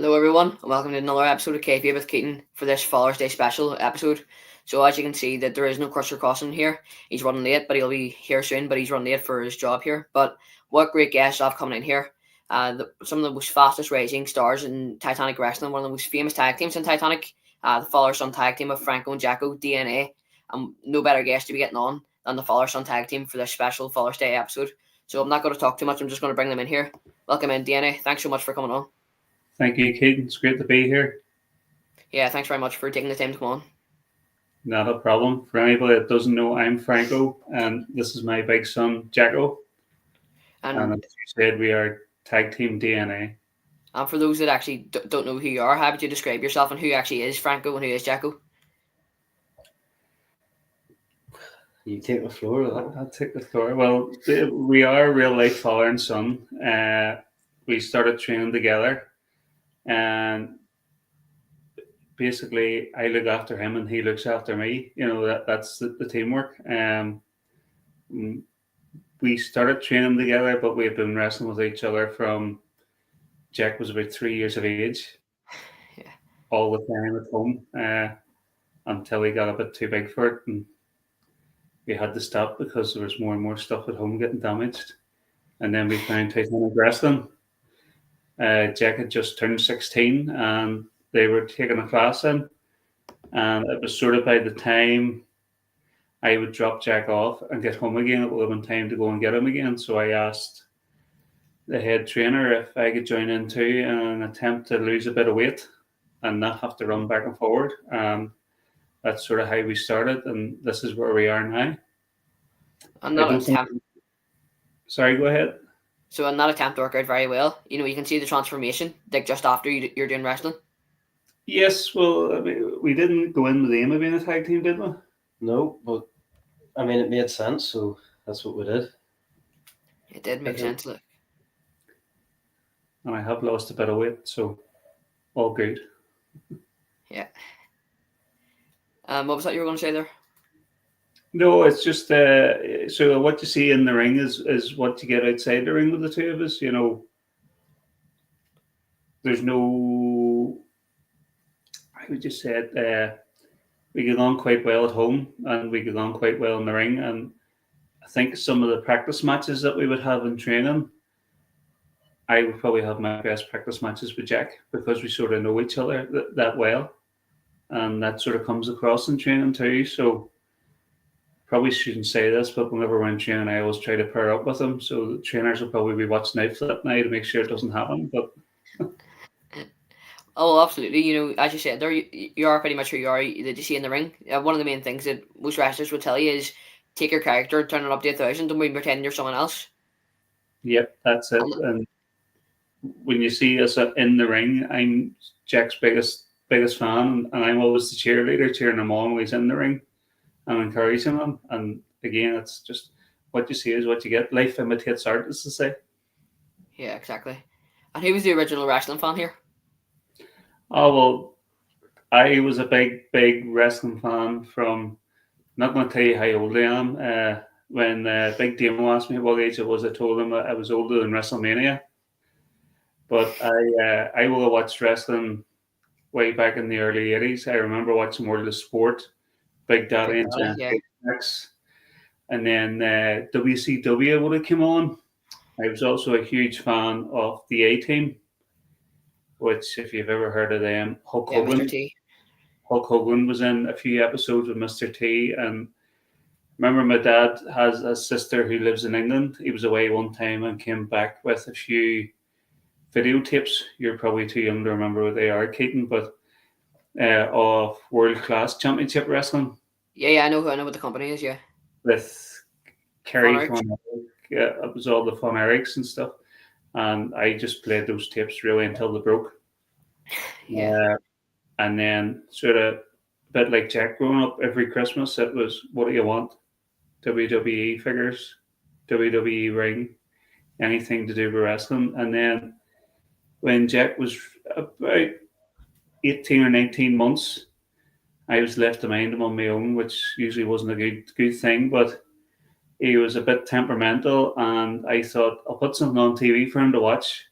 Hello everyone, and welcome to another episode of Kayfabe with Keaton for this Father's Day special episode. So as you can see that there is no Crusher Crossing here. He's running late, but he'll be here soon, but he's running late for his job here. But what great guests I have coming in here. Some of the most fastest rising stars in Titanic Wrestling, one of the most famous tag teams in Titanic, the father-son tag team of Franco and Jacko, DNA. No better guest to be getting on than the father-son tag team for this special Father's Day episode. So I'm not going to talk too much, I'm just going to bring them in here. Welcome in, DNA. Thanks so much for coming on. Thank you, Keaton. It's great to be here. Yeah, thanks very much for taking the time to come on. Not a problem. For anybody that doesn't know, I'm Franco, and this is my big son, Jacko. And as you said, we are tag team DNA. And for those that actually don't know who you are, how would you describe yourself and who actually is Franco and who is Jacko? You take the floor. I'll take the floor. Well, we are real life father and son. We started training together. And basically, I look after him and he looks after me. You know, that's the teamwork. We started training together, but we've been wrestling with each other from Jack was about 3 years of age, all the time at home, until he got a bit too big for it. And we had to stop because there was more and more stuff at home getting damaged. And then we found Titanic Wrestling. Jack had just turned 16 and they were taking a class in, and it was sort of by the time I would drop Jack off and get home again, it would have been time to go and get him again. So I asked the head trainer if I could join in too in an attempt to lose a bit of weight and not have to run back and forward. That's sort of how we started, and this is where we are now. Sorry, go ahead. So in that attempt to work out very well, you know, you can see the transformation like just after you're doing wrestling. Yes, well, I mean, we didn't go in with the aim of being a tag team, did we? No, but I mean, it made sense, so that's what we did. It did make sense, look. And I have lost a bit of weight, so all good. Yeah. What was that you were going to say there? No, it's just so what you see in the ring is what you get outside the ring with the two of us. You know, there's no. I would just say it. We get on quite well at home, and we get on quite well in the ring. And I think some of the practice matches that we would have in training, I would probably have my best practice matches with Jack because we sort of know each other that well, and that sort of comes across in training too. So. Probably shouldn't say this, but whenever we're in training, I always try to pair up with them. So the trainers will probably be watching out for that now to make sure it doesn't happen. But oh, absolutely. You know, as you said there, you are pretty much who you are that you see in the ring. One of the main things that most wrestlers will tell you is take your character, turn it up to 1,000, don't be pretending you're someone else. Yep, that's it. And when you see us in the ring, I'm Jack's biggest fan, and I'm always the cheerleader, cheering him on when he's in the ring. I'm encouraging them, and again, it's just what you see is what you get. Life imitates art, as to say. Yeah, exactly. And who was the original wrestling fan here? Oh well, I was a big wrestling fan from. I'm not going to tell you how old I am. When Big Demo asked me what age I was, I told him I was older than WrestleMania. But I will have watched wrestling way back in the early '80s. I remember watching World of Sport. Big Daddy and Jack, and then WCW would have come on. I was also a huge fan of the A-Team, which, if you've ever heard of them, Hulk Hogan. Mr. T. Hulk Hogan was in a few episodes with Mr. T. And remember, my dad has a sister who lives in England. He was away one time and came back with a few videotapes. You're probably too young to remember what they are, Keaton, but. Of world-class championship wrestling. Yeah, I know what the company is, yeah. With Kerry Von Erich, it was all the Von Erichs and stuff. And I just played those tapes really until they broke. Yeah. And then sort of a bit like Jack growing up, every Christmas it was, what do you want? WWE figures, WWE ring, anything to do with wrestling. And then when Jack was about 18 or 19 months, I was left to mind him on my own, which usually wasn't a good thing, but he was a bit temperamental, and I thought I'll put something on TV for him to watch.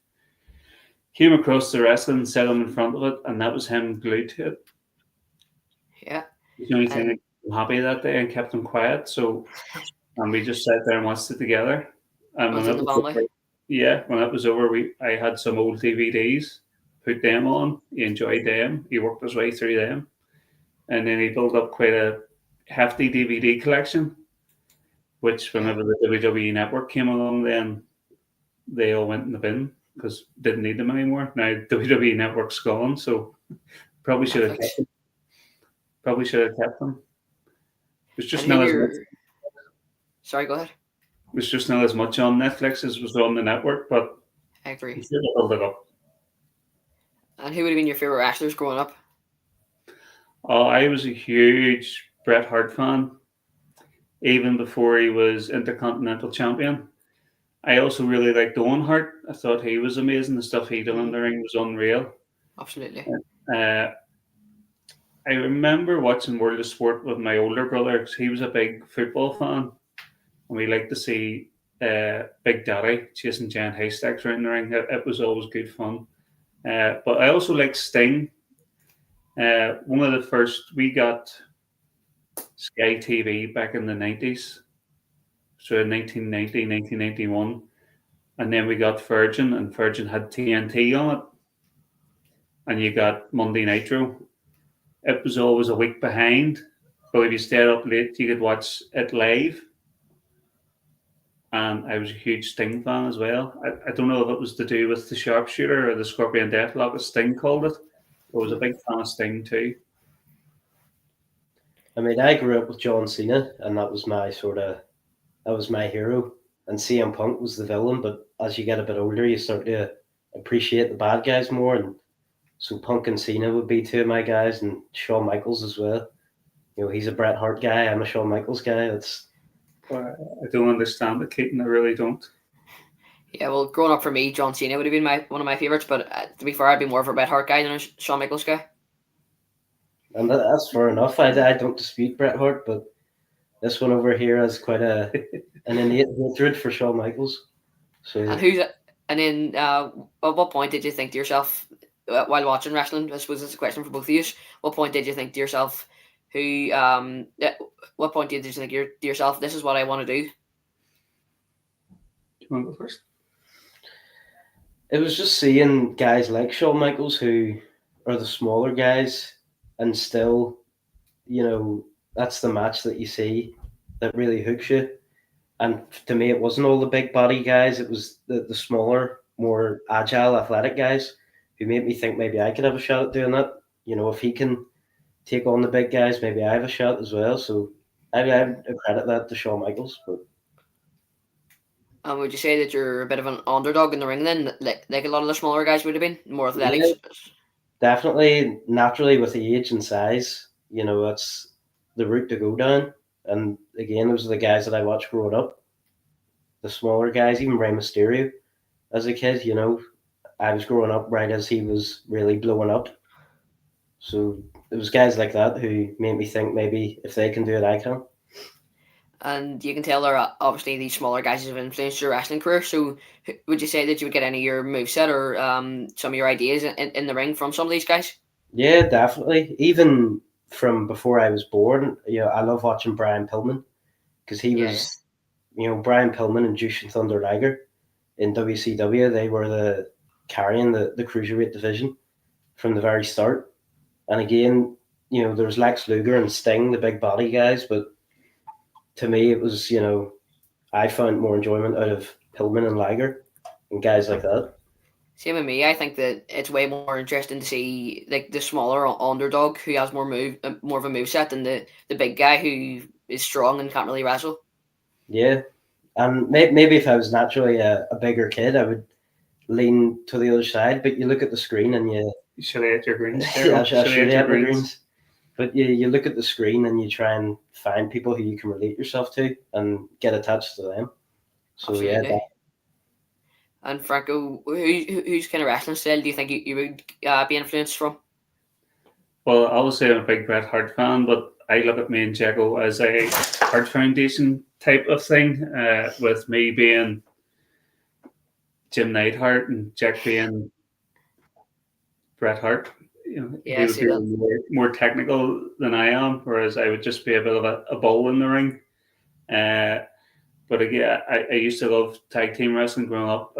came across the wrestling, set him in front of it, and that was him glued to it. Yeah. It's the only thing And that kept him happy that day and kept him quiet. So, and we just sat there and watched it together. And when within it the was family. over, yeah, when it was over, I had some old DVDs, put them on. He enjoyed them. He worked his way through them, and then he built up quite a hefty DVD collection. Which, Yeah. whenever the WWE Network came along, then they all went in the bin because didn't need them anymore. Now WWE Network's gone, so probably should have Netflix. kept them. Probably should have kept them. There's just And who not as much. your... Sorry, go ahead. There's just not as much on Netflix as was on the network, but I agree. you should have built it up. And who would have been your favorite wrestlers growing up? Oh, I was a huge Bret Hart fan, even before he was Intercontinental Champion. I also really liked Owen Hart. I thought he was amazing. The stuff he did in the ring was unreal. Absolutely. Uh, I remember watching World of Sport with my older brother because he was a big football fan, and we liked to see Big Daddy chasing giant haystacks around the ring. It was always good fun. But I also like Sting. One of the first, we got Sky TV back in the 90s, so in 1990, 1991, and then we got Virgin, and Virgin had TNT on it, and you got Monday Nitro. It was always a week behind, but if you stayed up late, you could watch it live. And I was a huge Sting fan as well. I don't know if it was to do with the Sharpshooter or the Scorpion Deathlock, as Sting called it. I was a big fan of Sting too. I mean, I grew up with John Cena, and that was my hero. And CM Punk was the villain, but as you get a bit older, you start to appreciate the bad guys more. And so Punk and Cena would be two of my guys, and Shawn Michaels as well. You know, he's a Bret Hart guy. I'm a Shawn Michaels guy. I don't understand it, Keaton. I really don't. Yeah, well, growing up for me, John Cena would have been one of my favourites, but to be fair, I'd be more of a Bret Hart guy than a Shawn Michaels guy. And that's fair enough. I don't dispute Bret Hart, but this one over here has quite an innate hatred for Shawn Michaels. So, and then at what point did you think to yourself while watching wrestling? I suppose it's a question for both of you. What point did you think to yourself, what point did you think to yourself, this is what I want to do? Do you want to go first? it was just seeing guys like Shawn Michaels who are the smaller guys, and still, you know, that's the match that you see that really hooks you. And to me, it wasn't all the big body guys. It was the smaller, more agile, athletic guys who made me think maybe I could have a shot at doing that. You know, if he can take on the big guys, maybe I have a shot as well. So I credit that to Shawn Michaels. But And would you say that you're a bit of an underdog in the ring then, like a lot of the smaller guys would have been, more athletic? yeah, definitely, naturally with age and size, you know, that's the route to go down. And again, those are the guys that I watched growing up. The smaller guys, even Rey Mysterio as a kid, you know, I was growing up right as he was really blowing up. So it was guys like that who made me think maybe if they can do it, I can. And you can tell there are obviously these smaller guys have influenced your wrestling career. So would you say that you would get any of your moveset or some of your ideas in the ring from some of these guys? Yeah, definitely. Even from before I was born, you know, I love watching Brian Pillman because he was, you know, Brian Pillman and Jushin Thunder Liger in WCW. They were carrying the cruiserweight division from the very start. And again, you know, there was Lex Luger and Sting, the big body guys, but to me, it was, you know, I found more enjoyment out of Pillman and Liger and guys like that. Same with me. I think that it's way more interesting to see like the smaller underdog who has more of a moveset than the big guy who is strong and can't really wrestle. Yeah, and maybe if I was naturally a bigger kid, I would lean to the other side. But you look at the screen and you should have ate your greens. Yeah, I should have ate my greens. But you look at the screen and you try and find people who you can relate yourself to and get attached to them. So Absolutely. yeah. And Franco, whose kind of wrestling style do you think you would be influenced from? Well, obviously I'm a big Bret Hart fan, but I look at me and Jacko as a Hart Foundation type of thing, with me being Jim Neidhart and Jack being Bret Hart. You know, Yeah, he I would see be that. more technical than I am, whereas I would just be a bit of a bull in the ring. But again, I used to love tag team wrestling growing up.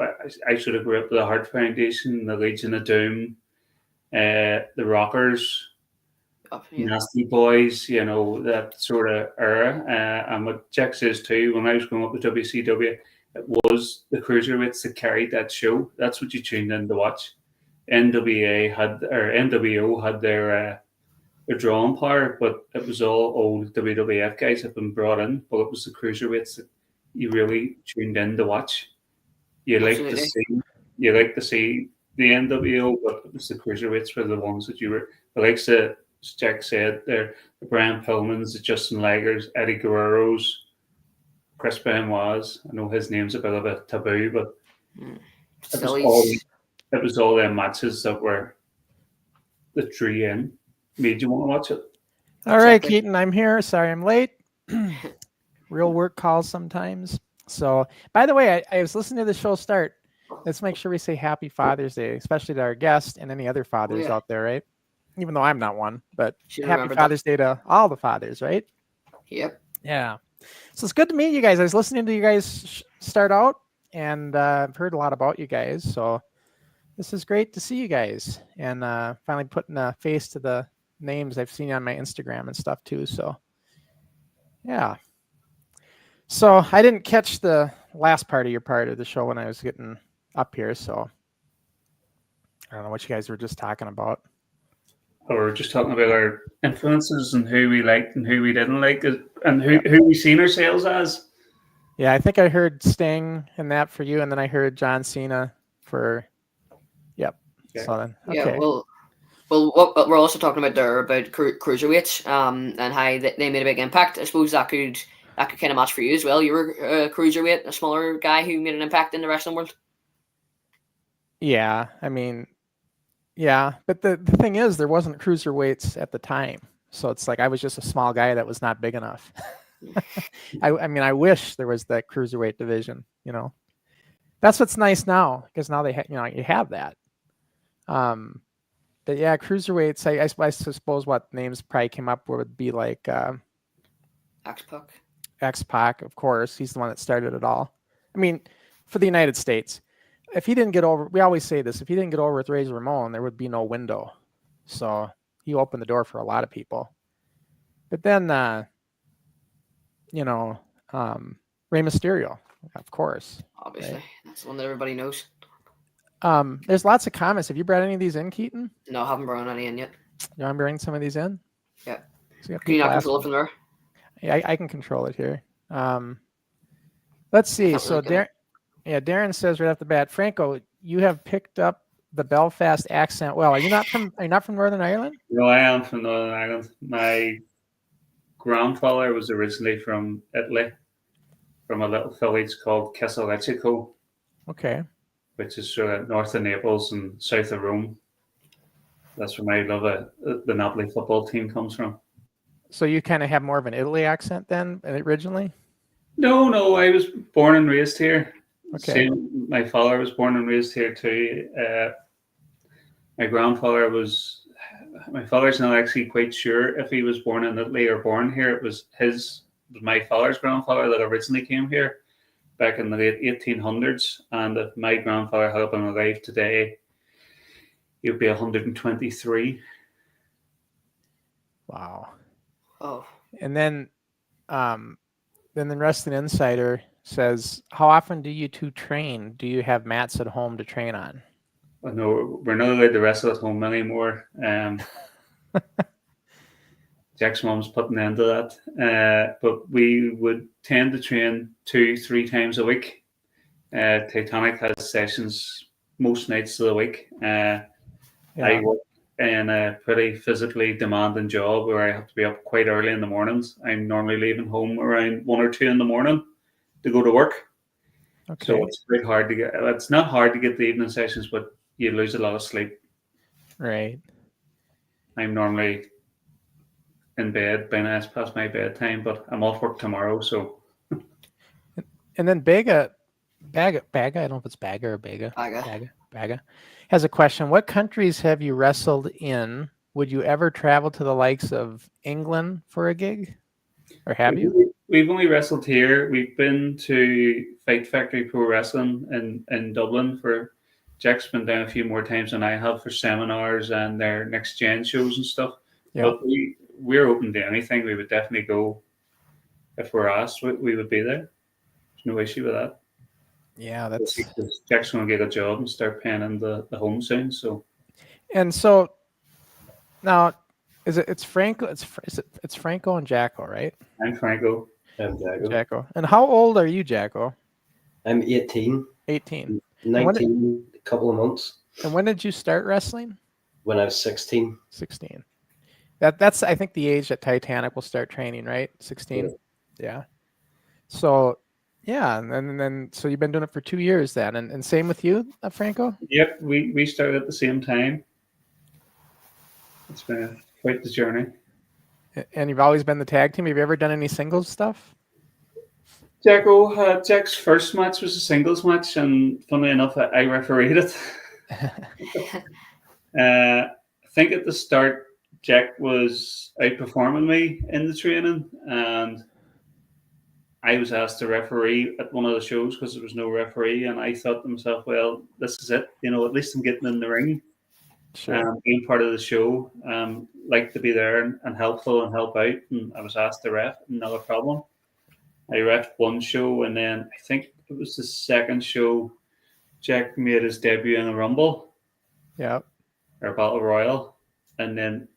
I sort of grew up with the Hart Foundation, the Legion of Doom, the Rockers, Oh, yeah. Nasty Boys, you know, that sort of era. And what Jack says too, when I was growing up with WCW, it was the cruiserweights that carried that show. That's what you tuned in to watch. NWO had their drawing power, but it was all old WWF guys that had been brought in. But it was the cruiserweights that you really tuned in to watch. You like to Absolutely. see the NWO, but it was the cruiserweights were the ones that you were the likes of, as Jack said, there the Brian Pillmans, the Justin Ligers, Eddie Guerrero's, Chris Benoit's. I know his name's a bit of a taboo, but it Still, was all he's them matches that were the drew you in, made you want to watch it. All right, exactly. Keaton, I'm here. Sorry I'm late. Real work calls sometimes. So, by the way, I was listening to the show start. Let's make sure we say Happy Father's Day, especially to our guest and any other fathers yeah. out there, right? Even though I'm not one, but Should Happy remember Father's Day to all the fathers, right? Yep. Yeah. So it's good to meet you guys. I was listening to you guys start out, and I've heard a lot about you guys. So this is great to see you guys, and finally putting a face to the names I've seen on my Instagram and stuff too. So yeah. So I didn't catch the last part of the show when I was getting up here. So I don't know what you guys were just talking about. Or just talking about our influences and who we liked and who we didn't like, and who we seen ourselves as. Yeah, I think I heard Sting and that for you, and then I heard John Cena for. Yep. Yeah. So then, okay. Yeah. Well, what we're also talking about there about cruiserweights, and how they made a big impact. I suppose that could kind of match for you as well. You were a cruiserweight, a smaller guy who made an impact in the wrestling world. Yeah, I mean, yeah, but the thing is, there wasn't cruiserweights at the time, so it's like I was just a small guy that was not big enough. I mean, I wish there was that cruiserweight division. You know, that's what's nice now because now you have that. But yeah, cruiserweights. I suppose what names probably came up would be like X-Pac. X-Pac, of course. He's the one that started it all. I mean, for the United States, if he didn't get over, we always say this, if he didn't get over with Razor Ramon, there would be no window. So he opened the door for a lot of people. But then, Rey Mysterio, of course. Obviously, right? that's the one that everybody knows. There's lots of comments. Have you brought any of these in, Keaton? No, I haven't brought any in yet. You want to bring some of these in? Yeah. So Can you not control it from there? Yeah, I can control it here. Let's see. So Darren says right off the bat, Franco, you have picked up the Belfast accent well. Are you not from Northern Ireland? No, I am from Northern Ireland. My grandfather was originally from Italy, from a little village called Castellecchico. Okay. Which is sort of north of Naples and south of Rome. That's where my love of the Napoli football team comes from. So you kind of have more of an Italy accent then originally? No, I was born and raised here. Okay. My father was born and raised here too. My father's not actually quite sure if he was born in Italy or born here. It was my father's grandfather that originally came here back in the late 1800s. And if my grandfather had been alive today, he would be 123. Wow. Oh. And then the Wrestling Insider says, how often do you two train? Do you have mats at home to train on? Well, no, we're not allowed to wrestle at home anymore. Jack's mom's putting an end to that. But we would tend to train 2-3 times a week. Titanic has sessions most nights of the week. I work in a pretty physically demanding job where I have to be up quite early in the mornings. I'm normally leaving home around 1 or 2 in the morning to go to work. Okay. So it's quite hard to get. It's not hard to get the evening sessions, but you lose a lot of sleep. Right. I'm normally in bed by now, it's past my bedtime, but I'm off work tomorrow, so. And then Baga, I don't know if it's Baga or Baga. Baga has a question. What countries have you wrestled in? Would you ever travel to the likes of England for a gig? Or have you? We've only wrestled here. We've been to Fight Factory Pro Wrestling in Dublin for Jack's been down a few more times than I have for seminars and their next gen shows and stuff. Yeah. But we're open to anything. We would definitely go if we're asked. We would be there. There's no issue with that. Yeah, that's. Jack's going to get a job and start paying in the home soon. So. And so now, it's Franco? It's Franco and Jacko, right? I'm Franco. I'm Jacko. Jacko. And how old are you, Jacko? I'm 18. 18. 19, a couple of months. And when did you start wrestling? When I was 16. 16. That's I think the age that Titanic will start training, right? 16. Yeah. So, yeah, and then so you've been doing it for 2 years then, and same with you, Franco? Yep, we started at the same time. It's been quite the journey. And you've always been the tag team. Have you ever done any singles stuff? Jack's first match was a singles match, and funnily enough, I refereed it. I think at the start, Jack was outperforming me in the training, and I was asked to referee at one of the shows because there was no referee, and I thought to myself, well, this is it. You know, at least I'm getting in the ring. Sure. Being part of the show, like to be there and helpful and help out. And I was asked to ref, not a problem. I refed one show, and then I think it was the second show, Jack made his debut in a Rumble. Yeah. Or Battle Royal. And then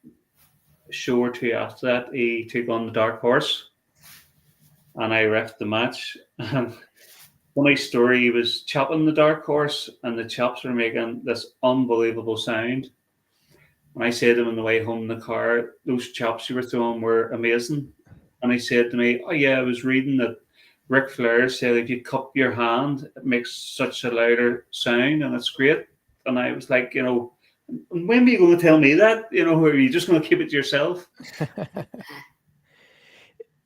a show or two after that, he took on the Dark Horse. And I refed the match. And funny story, he was chopping the Dark Horse, and the chops were making this unbelievable sound. And I said to him on the way home in the car, those chops you were throwing were amazing. And he said to me, oh yeah, I was reading that Ric Flair said if you cup your hand, it makes such a louder sound, and it's great. And I was like, you know, when are you going to tell me that? You know, or are you just going to keep it to yourself?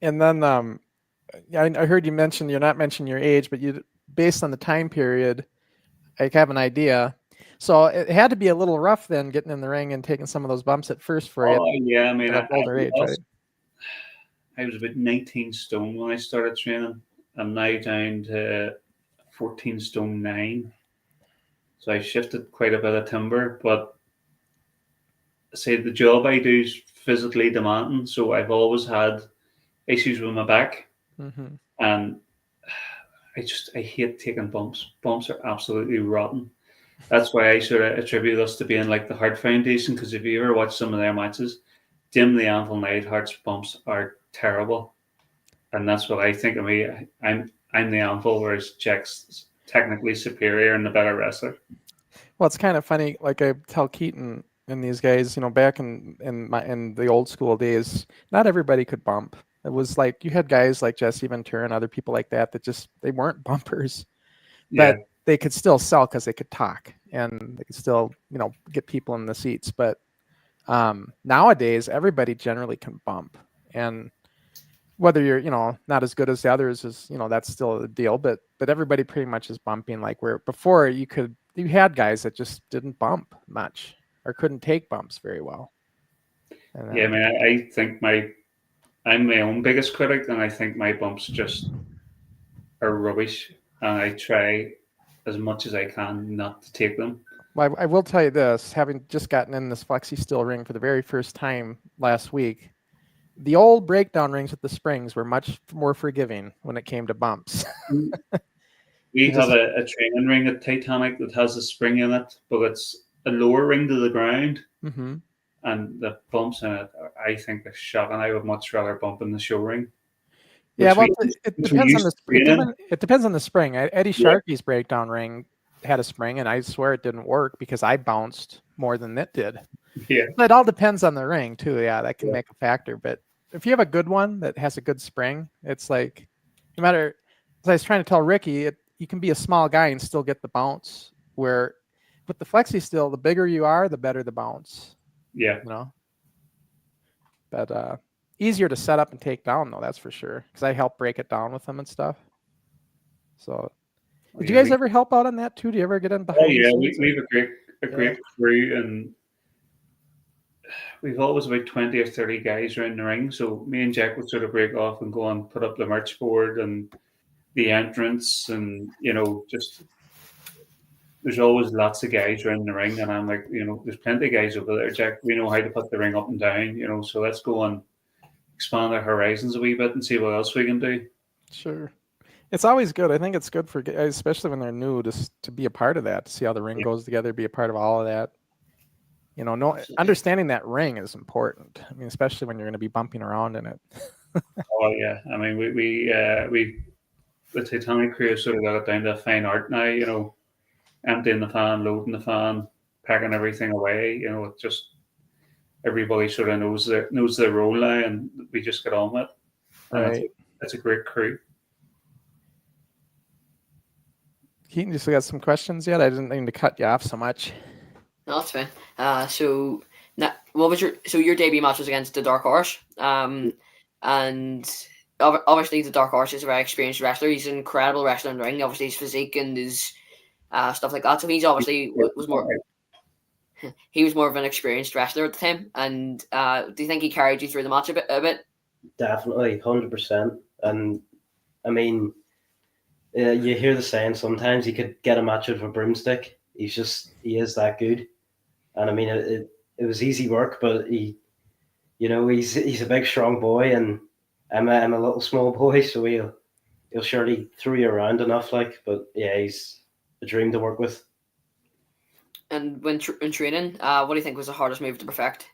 And then I heard you mention, you're not mentioning your age, but you, based on the time period, I have an idea. So it had to be a little rough then, getting in the ring and taking some of those bumps at first for you. Yeah, I mean, older age, right? I was about 19 stone when I started training. I'm now down to 14 stone 9. So I shifted quite a bit of timber, but say the job I do is physically demanding. So I've always had issues with my back. Mm-hmm. And I hate taking bumps. Bumps are absolutely rotten. That's why I sort of attribute us to being like the Hart Foundation, because if you ever watch some of their matches, Dim the Anvil Neidhart's bumps are terrible. And that's what I think of me. I'm the Anvil, whereas Jack's technically superior and the better wrestler. Well, it's kind of funny. Like I tell Keaton and these guys, you know, back in the old school days, not everybody could bump. It was like you had guys like Jesse Ventura and other people like that just they weren't bumpers, but they could still sell because they could talk and they could still, you know, get people in the seats. But nowadays, everybody generally can bump, and whether you're, you know, not as good as the others is, you know, that's still a deal. But everybody pretty much is bumping. Like where before you had guys that just didn't bump much or couldn't take bumps very well. And, I mean, I think I'm my own biggest critic, and I think my bumps just are rubbish, and I try as much as I can not to take them. Well, I will tell you this, having just gotten in this Flexi Steel ring for the very first time last week, the old breakdown rings with the springs were much more forgiving when it came to bumps. We have a training ring at Titanic that has a spring in it, but it's a lower ring to the ground. Mm-hmm. And the bumps in it, I think they're shocking. I would much rather bump in the show ring. Yeah, well, it depends on the spring. Eddie Sharkey's breakdown ring had a spring, and I swear it didn't work because I bounced more than it did. Yeah, but it all depends on the ring too. Yeah, that can make a factor. But if you have a good one that has a good spring, it's like no matter. As I was trying to tell Ricky, you can be a small guy and still get the bounce. Where with the Flexi Steel, the bigger you are, the better the bounce. Yeah, you know. But easier to set up and take down though, that's for sure. Because I help break it down with them and stuff. So Did you guys ever help out on that too? Do you ever get in behind? Oh yeah, the scenes? we have a great crew, and we've always about 20 or 30 guys around the ring. So me and Jack would sort of break off and go and put up the merch board and the entrance, and just there's always lots of guys around the ring, and I'm like, there's plenty of guys over there, Jack. We know how to put the ring up and down, so let's go and expand our horizons a wee bit and see what else we can do. Sure. It's always good. I think it's good for guys, especially when they're new, just to be a part of that, to see how the ring goes together, be a part of all of that. Understanding that ring is important. I mean, especially when you're going to be bumping around in it. Oh yeah, I mean, we the Titanic crew sort of got it down to a fine art now. Emptying the fan, loading the fan, packing everything away. It's just everybody sort of knows their role now, and we just get on with it. Right. It's a great crew. Keaton, you still got some questions yet? I didn't mean to cut you off so much. No, that's fine. So what was your debut match was against the Dark Horse, and obviously the Dark Horse is a very experienced wrestler. He's an incredible wrestler in the ring. Obviously his physique and his stuff like that. So he's obviously was more of an experienced wrestler at the time. And do you think he carried you through the match a bit? Definitely, 100%. And I mean, you hear the saying sometimes he could get a match out of a broomstick. He is that good. And I mean, it was easy work, but he's a big, strong boy, and I'm a little small boy, so he'll surely throw you around enough. But yeah, he's a dream to work with. And when in training, what do you think was the hardest move to perfect?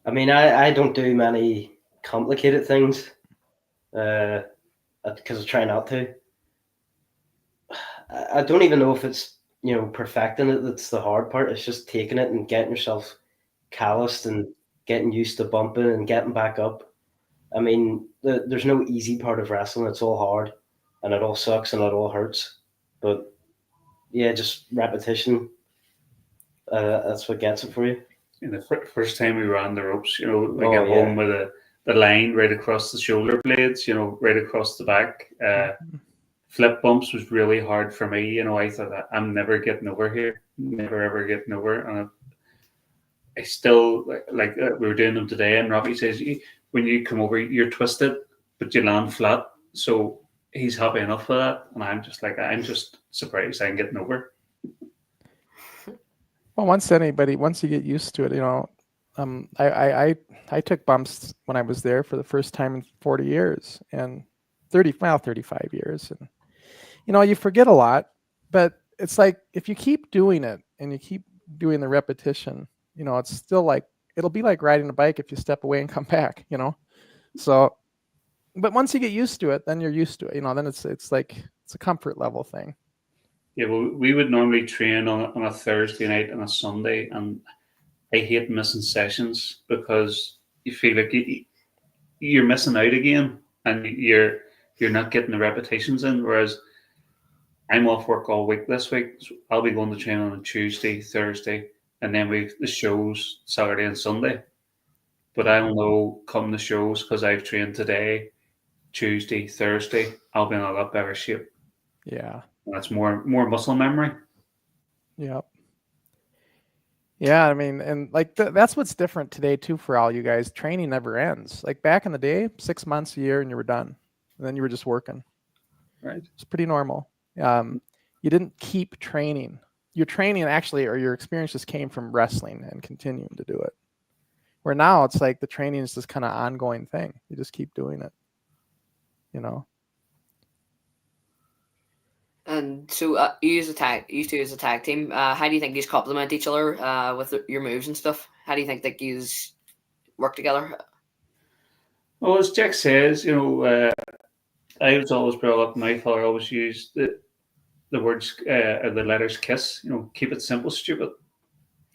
I mean, I don't do many complicated things because I try not to. I don't even know if it's perfecting it that's the hard part. It's just taking it and getting yourself calloused and getting used to bumping and getting back up. I mean, there's no easy part of wrestling. It's all hard, and it all sucks and it all hurts. But yeah, just repetition. That's what gets it for you. The first time we ran the ropes, we get home with the line right across the shoulder blades, right across the back. Flip bumps was really hard for me. I thought I'm never getting over here, never ever getting over. And I still like we were doing them today, and Robbie says when you come over, you're twisted, but you land flat. So he's happy enough with that, and I'm just surprised I'm getting over. Well, once you get used to it, I took bumps when I was there for the first time in 40 years and 35 years. And, you forget a lot, but it's like, if you keep doing it and you keep doing the repetition, it's still like, it'll be like riding a bike if you step away and come back, So, but once you get used to it, then you're used to it, then it's like, it's a comfort level thing. Yeah, well, we would normally train on a Thursday night and a Sunday, and I hate missing sessions because you feel like you're missing out again, and you're not getting the repetitions in. Whereas I'm off work all week this week. So I'll be going to train on a Tuesday, Thursday, and then we've the shows Saturday and Sunday. But I'll know come the shows because I've trained today, Tuesday, Thursday. I'll be in a lot better shape. Yeah. That's more muscle memory. Yep. Yeah, I mean, and like that's what's different today too for all you guys. Training never ends. Like back in the day, 6 months, a year, and you were done, and then you were just working. Right. It's pretty normal. You didn't keep training. Your training actually, or your experience just came from wrestling and continuing to do it. Where now it's like the training is this kind of ongoing thing. You just keep doing it. And so you used to as a tag team. How do you think these complement each other with your moves and stuff? How do you think that these work together? Well, as Jack says, I was always brought up. My father always used the words or the letters KISS. Keep it simple, stupid.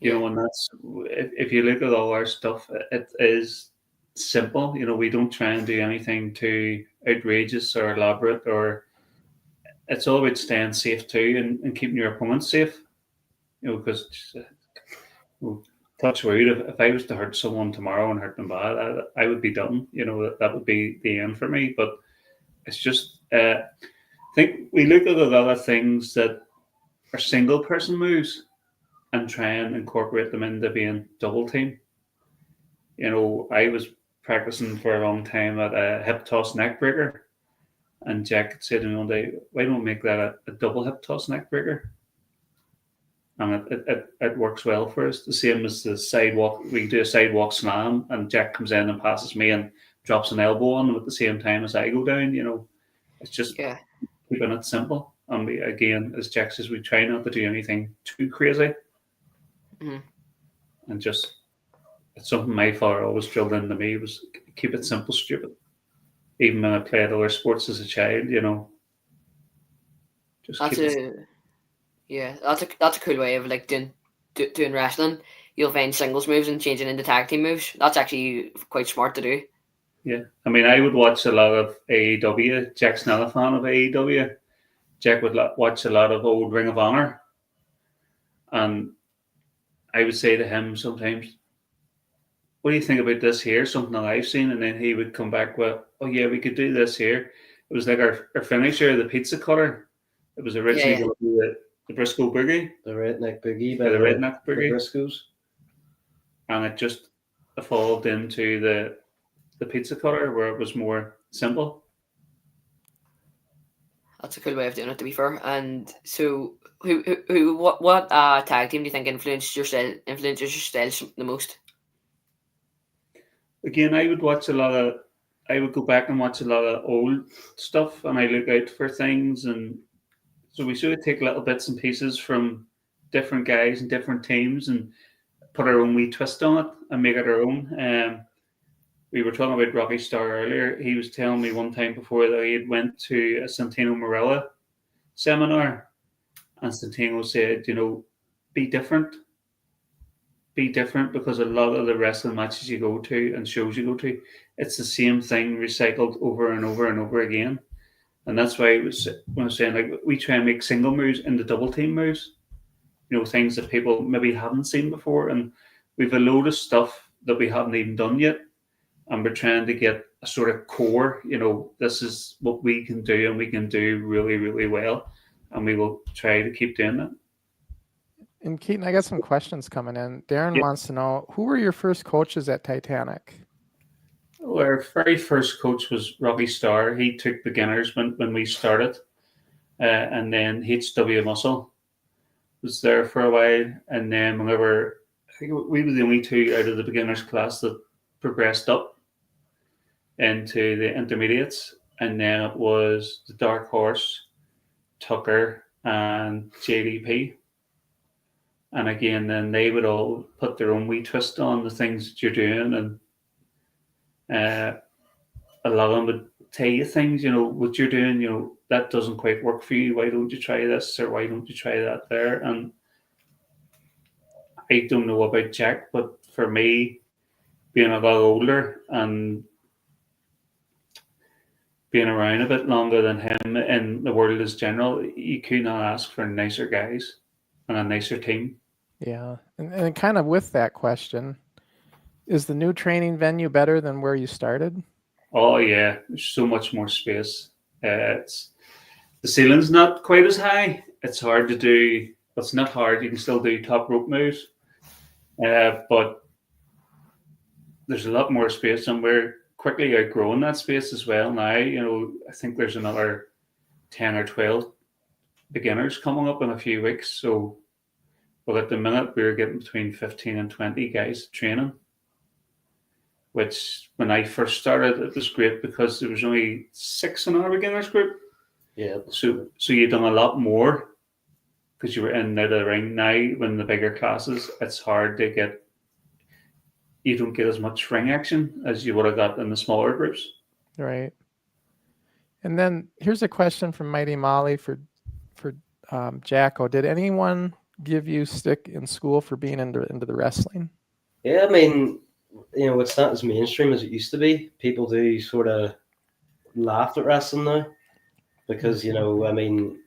And that's if you look at all our stuff, it is simple. We don't try and do anything too outrageous or elaborate or. It's all about staying safe too and keeping your opponents safe, because touch wood, if I was to hurt someone tomorrow and hurt them bad, I would be done. That would be the end for me. But it's just, I think we look at a lot of things that are single person moves and try and incorporate them into being double team. I was practicing for a long time at a hip toss neck breaker, and Jack said to me one day, "Why don't we make that a double hip toss neck breaker?" And it works well for us. The same as the sidewalk. We do a sidewalk slam, and Jack comes in and passes me and drops an elbow on him at the same time as I go down. It's just keeping it simple. And we, again, as Jack says, we try not to do anything too crazy. Mm-hmm. And just, it's something my father always drilled into me, was keep it simple, stupid. Even when I played other sports as a child, just That's a cool way of like doing wrestling. You'll find singles moves and changing into tag team moves. That's actually quite smart to do. Yeah, I mean, I would watch a lot of AEW. Jack's not a fan of AEW. Jack would watch a lot of old Ring of Honor, and I would say to him sometimes, "What do you think about this here? Something that I've seen," and then he would come back with, "Oh yeah, we could do this here." It was like our finisher, the pizza cutter. It was originally going to be the Briscoe Boogie. The redneck boogie. The redneck boogie. The Briscoes. And it just evolved into the pizza cutter, where it was more simple. That's a cool way of doing it, to be fair. And so, what tag team do you think influences your style the most? Again, I would go back and watch a lot of old stuff, and I look out for things, and so we sort of take little bits and pieces from different guys and different teams and put our own wee twist on it and make it our own. We were talking about Rocky Star earlier. He was telling me one time before that he had went to a Santino Marella seminar, and Santino said, be different. Be different, because a lot of the wrestling matches you go to and shows you go to, it's the same thing recycled over and over and over again. And that's why when I was saying, like, we try and make single moves into double team moves, things that people maybe haven't seen before. And we've a load of stuff that we haven't even done yet. And we're trying to get a sort of core, this is what we can do, and we can do really, really well. And we will try to keep doing that. And Keaton, I got some questions coming in. Darren wants to know, who were your first coaches at Titanic? Well, our very first coach was Rocky Star. He took beginners when we started. And then HW Muscle was there for a while. And then I think we were the only two out of the beginners class that progressed up into the intermediates. And then it was the Dark Horse, Tucker, and JDP. And again, then they would all put their own wee twist on the things that you're doing. And a lot of them would tell you things, what you're doing, that doesn't quite work for you. Why don't you try this, or why don't you try that there? And I don't know about Jack, but for me, being a lot older and being around a bit longer than him in the world as general, you could not ask for nicer guys and a nicer team. Yeah. And kind of with that question, is the new training venue better than where you started? Oh yeah, there's so much more space. The ceiling's not quite as high. It's hard to do. It's not hard. You can still do top rope moves, but there's a lot more space, and we're quickly outgrowing that space as well now. I think there's another 10 or 12 beginners coming up in a few weeks. So, well, at the minute we're getting between 15 and 20 guys training, which when I first started, it was great because there was only 6 in our beginners group. Yeah. So you've done a lot more because you were in and out of the ring. Now, when the bigger classes, it's hard to get. You don't get as much ring action as you would have got in the smaller groups. Right. And then here's a question from Mighty Molly for Jacko. Did anyone give you stick in school for being into the wrestling? Yeah, I mean, it's not as mainstream as it used to be. People do sort of laugh at wrestling now because, I mean,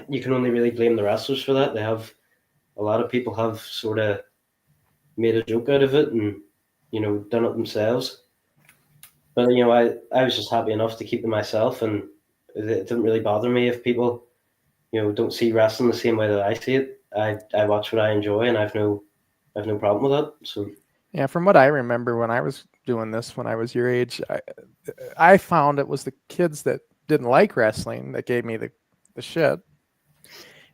you can only really blame the wrestlers for that. A lot of people have sort of made a joke out of it and, done it themselves. But, I was just happy enough to keep to myself, and it didn't really bother me if people, don't see wrestling the same way that I see it. I watch what I enjoy, and I've no problem with that. So Yeah, from what I remember when I was doing this, when I was your age, I found it was the kids that didn't like wrestling that gave me the shit,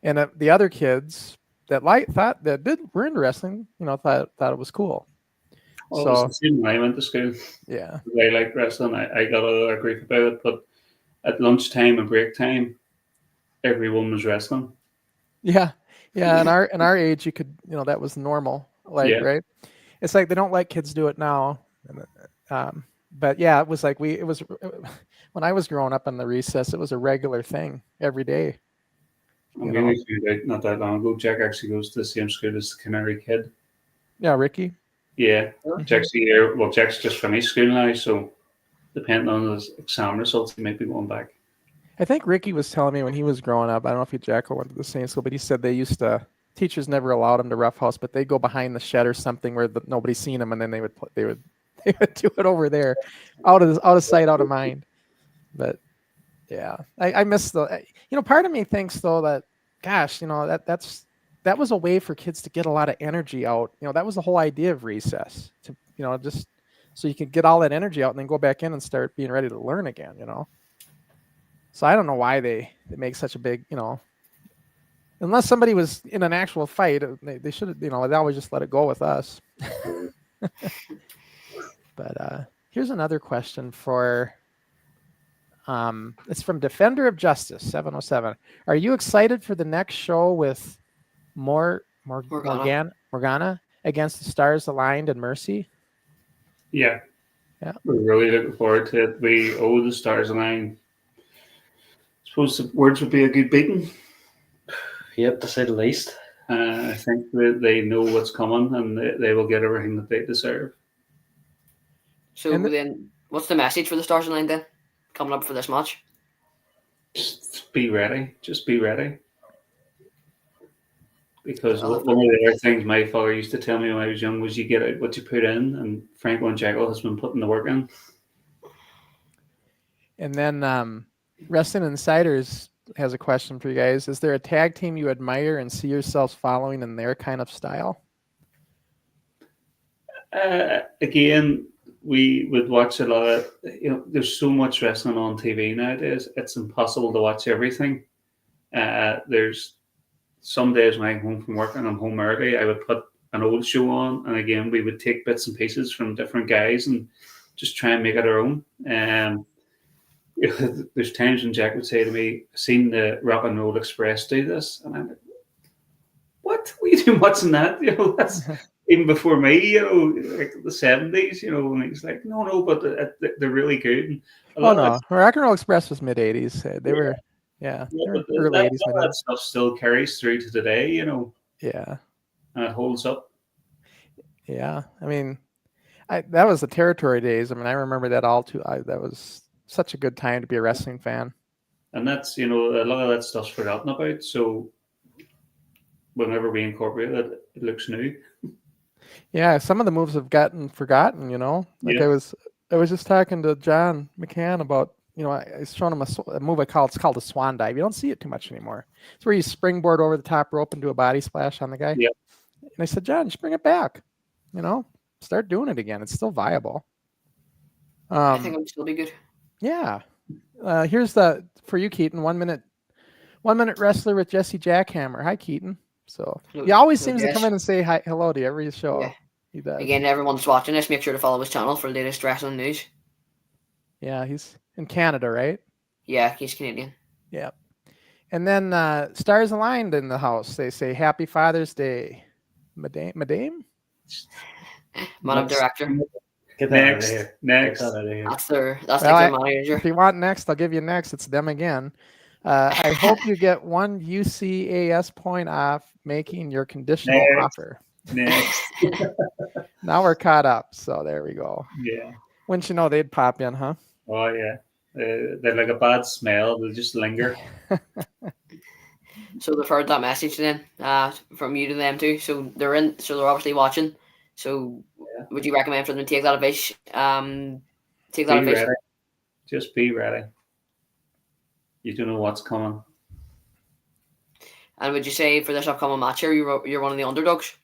and the other kids that were into wrestling, thought it was cool. Well, it was the same when I went to school. Yeah, I liked wrestling. I got a lot of grief about it, but at lunchtime and break time, everyone was wrestling. Yeah. In our age, you could, that was normal. Right? It's like they don't let kids do it now. But yeah, it was like when I was growing up in the recess, it was a regular thing every day. We found out not that long ago, Jack actually goes to the same school as the Canary kid. Yeah, Ricky. Yeah, Jack's here. Well, Jack's just finished school now, so depending on his exam results, he might be going back. I think Ricky was telling me when he was growing up, I don't know if Jacko went to the same school, but he said teachers never allowed him to roughhouse, but they'd go behind the shed or something where nobody's seen him, and then they would do it over there, out of sight, out of mind. But yeah, I miss part of me thinks though that, gosh, that was a way for kids to get a lot of energy out. That was the whole idea of recess, to just so you could get all that energy out and then go back in and start being ready to learn again. So I don't know why they make such a big, unless somebody was in an actual fight, they should have, they always just let it go with us. But here's another question for, it's from Defender of Justice 707. Are you excited for the next show with Morgana against the Stars Aligned and Mercy? Yeah. We're really looking forward to it. We owe the Stars Aligned. I suppose the words would be a good beating. Yep, to say the least. I think that they know what's coming, and they will get everything that they deserve. So then, what's the message for the Stars Aligned then, coming up for this match? Just be ready. Just be ready. Because one of the other things my father used to tell me when I was young was you get out what you put in, and Franco and Jacko has been putting the work in. And then Wrestling Insiders has a question for you guys. Is there a tag team you admire and see yourselves following in their kind of style? Again, we would watch a lot of, there's so much wrestling on TV nowadays. It's impossible to watch everything. There's some days when I'm home from work and I'm home early, I would put an old show on, and again, we would take bits and pieces from different guys and just try and make it our own. There's times when Jack would say to me, "I've seen the Rock and Roll Express do this," and I'm like, "What? What are you doing watching that? That's even before me. Like the 70s. And he's like, "No, but they're really good." No, Rock and Roll Express was mid 80s. They were, early 80s. That stuff still carries through to today. Yeah, and it holds up. Yeah, I mean, that was the territory days. I mean, I remember that all too. That was such a good time to be a wrestling fan. And that's, a lot of that stuff's forgotten about. So whenever we incorporate it, it looks new. Yeah, some of the moves have gotten forgotten, I was just talking to John McCann about, I was showing him a move it's called a swan dive. You don't see it too much anymore. It's where you springboard over the top rope and do a body splash on the guy. Yeah. And I said, John, just bring it back. Start doing it again. It's still viable. I think it would still be good. Yeah. Here's for you, Keaton, 1 minute wrestler with Jesse Jackhammer. Hi, Keaton. So he always seems to come in and say hello to every show. Yeah. He does. Again, everyone's watching this, make sure to follow his channel for the latest wrestling news. Yeah, he's in Canada, right? Yeah, he's Canadian. Yeah. And then Stars Aligned in the house. They say Happy Father's Day. Madame? Man of director. Get that out of Next. here. Next. Get that out of here. That's their manager. If you want next, I'll give you next. It's them again. I hope you get one UCAS point off making your conditional offer. Next. Now we're caught up. So there we go. Yeah. Wouldn't you know they'd pop in, huh? Oh, yeah. They're like a bad smell. They'll just linger. So they've heard that message then from you to them too. So they're obviously watching. So, would you recommend for them to take that advice? Take that Be advice. ready. Just be ready. You don't know what's coming. And would you say for this upcoming match here, you're one of the underdogs?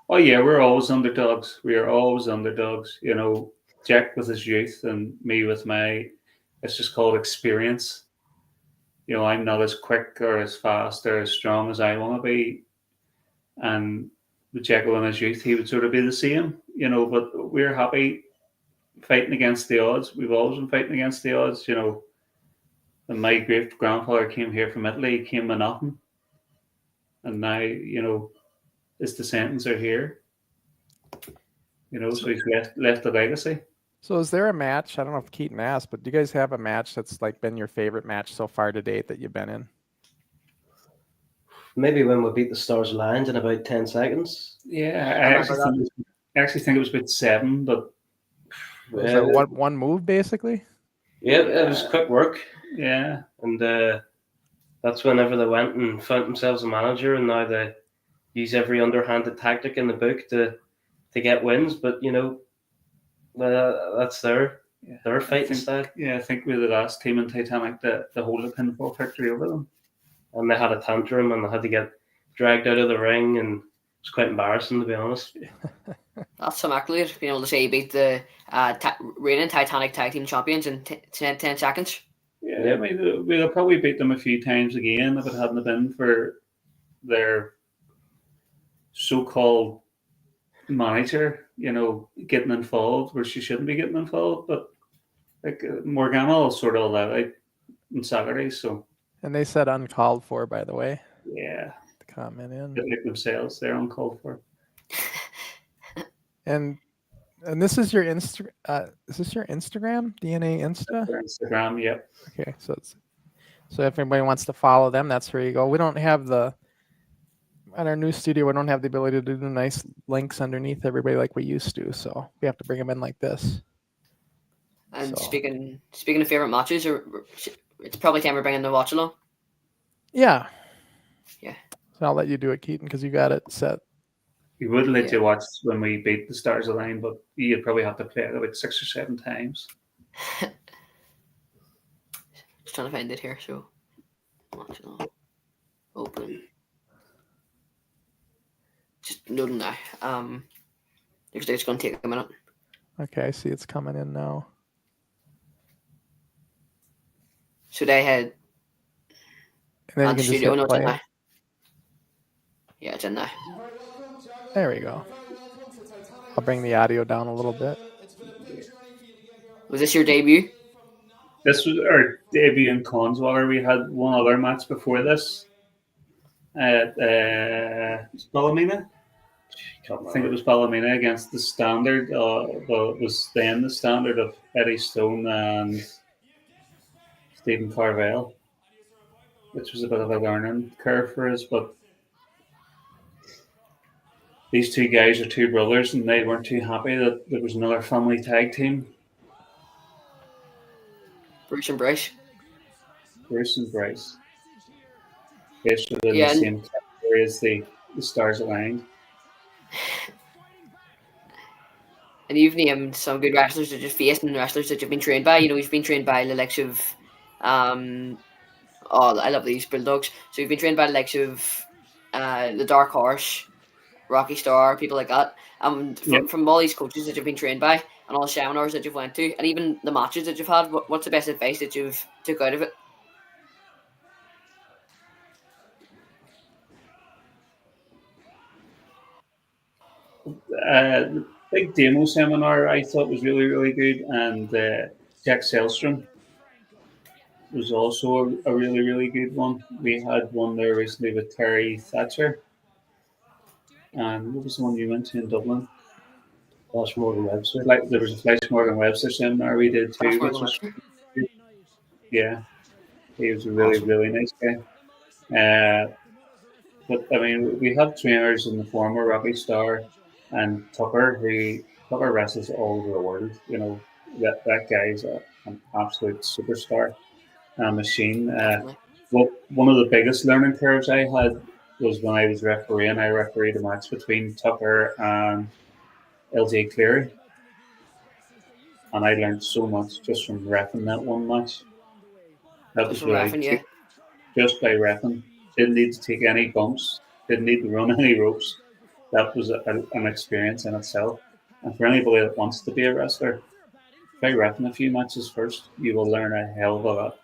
Oh yeah, we're always underdogs. We are always underdogs. You know, Jack with his youth and me with my, it's just called experience. You know, I'm not as quick or as fast or as strong as I want to be. And with Jacko in his youth, he would sort of be the same. You know, but we're happy fighting against the odds. We've always been fighting against the odds. You know, when my great grandfather came here from Italy, he came with nothing. And now, you know, his descendants are here. You know, so he's left a legacy. So is there a match? I don't know if Keaton asked, but do you guys have a match that's like been your favorite match so far to date that you've been in? Maybe when we beat the Stars Lions in about 10 seconds. Yeah, I actually think it was about 7, but Was that one move basically? Yeah, it was quick work. Yeah. And that's whenever they went and found themselves a manager, and now they use every underhanded tactic in the book to get wins. But, you know, that's their fighting style. Yeah, I think we were the last team in Titanic to hold a pinfall victory over them. And they had a tantrum and they had to get dragged out of the ring, and it was quite embarrassing, to be honest. That's some accolade, being able to say you beat the reigning Titanic tag team champions in 10 seconds. Yeah, we'll probably beat them a few times again if it hadn't been for their so-called manager, you know, getting involved where she shouldn't be getting involved. But like Morgana will sort all that out on Saturday, so. And they said uncalled for, by the way. Yeah. The comment in. They like themselves, they're uncalled for. And this is your is this your Instagram? DNA Insta? Instagram, yep. Okay, so if anybody wants to follow them, that's where you go. We don't have at our new studio, we don't have the ability to do nice links underneath everybody like we used to, so we have to bring them in like this. And speaking of favorite matches, it's probably time we're bringing the watch along. Yeah. Yeah. So I'll let you do it, Keaton, because you got it set. We would let you watch when we beat the Stars Align, but you'd probably have to play it about 6 or 7 times. Just trying to find it here, so watch it all. Open. Just loading now. Looks like it's going to take a minute. Okay, I see it's coming in now. So they had. And then you can just hit play. Yeah, it's in there. There we go. I'll bring the audio down a little bit. Was this your debut? This was our debut in Conswaller. We had one other match before this at Ballymena. I think it was Ballymena against the Standard. Well, it was then the Standard of Eddie Stone and Stephen Carvell, which was a bit of a learning curve for us. But these two guys are two brothers, and they weren't too happy that there was another family tag team. Bruce and Bryce. Bruce and Bryce. Basically in the same category as the Stars Aligned. And you've named some good wrestlers that you've faced and wrestlers that you've been trained by. You know, you've been trained by the likes of I love these Bulldogs. So you've been trained by the likes of the Dark Horse, Rocky Star, people like that. From all these coaches that you've been trained by and all the seminars that you've went to, and even the matches that you've had, what's the best advice that you've took out of it? The big demo seminar I thought was really, really good, and Jack Selstrom was also a really, really good one. We had one there recently with Terry Thatcher. And what was the one you went to in Dublin? Flash Morgan Webster. There was a Flash Morgan Webster seminar we did too. Which was, yeah, he was a really, really nice guy. But I mean, we have trainers in the former Rocky Star and Tucker, Tucker wrestles all over the world. You know, that guy's an absolute superstar, a machine. One of the biggest learning curves I had was when I was refereeing. I refereed a match between Tucker and LJ Cleary. And I learned so much just from reffing that one match. That was Just from what I reffing, took just by reffing. Didn't need to take any bumps. Didn't need to run any ropes. That was an experience in itself. And for anybody that wants to be a wrestler, try reffing a few matches first. You will learn a hell of a lot.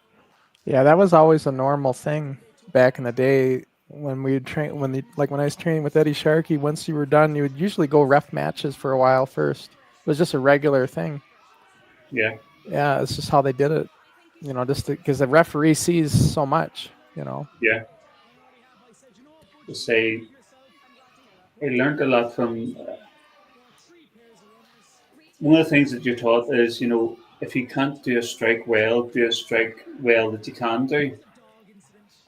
Yeah, that was always a normal thing back in the day when we train. When I was training with Eddie Sharkey, once you were done, you would usually go ref matches for a while first. It was just a regular thing. Yeah. Yeah, it's just how they did it. Just because the referee sees so much. Yeah. To say, I learned a lot from. One of the things that you're taught is, if you can't do a strike well, do a strike well that you can do.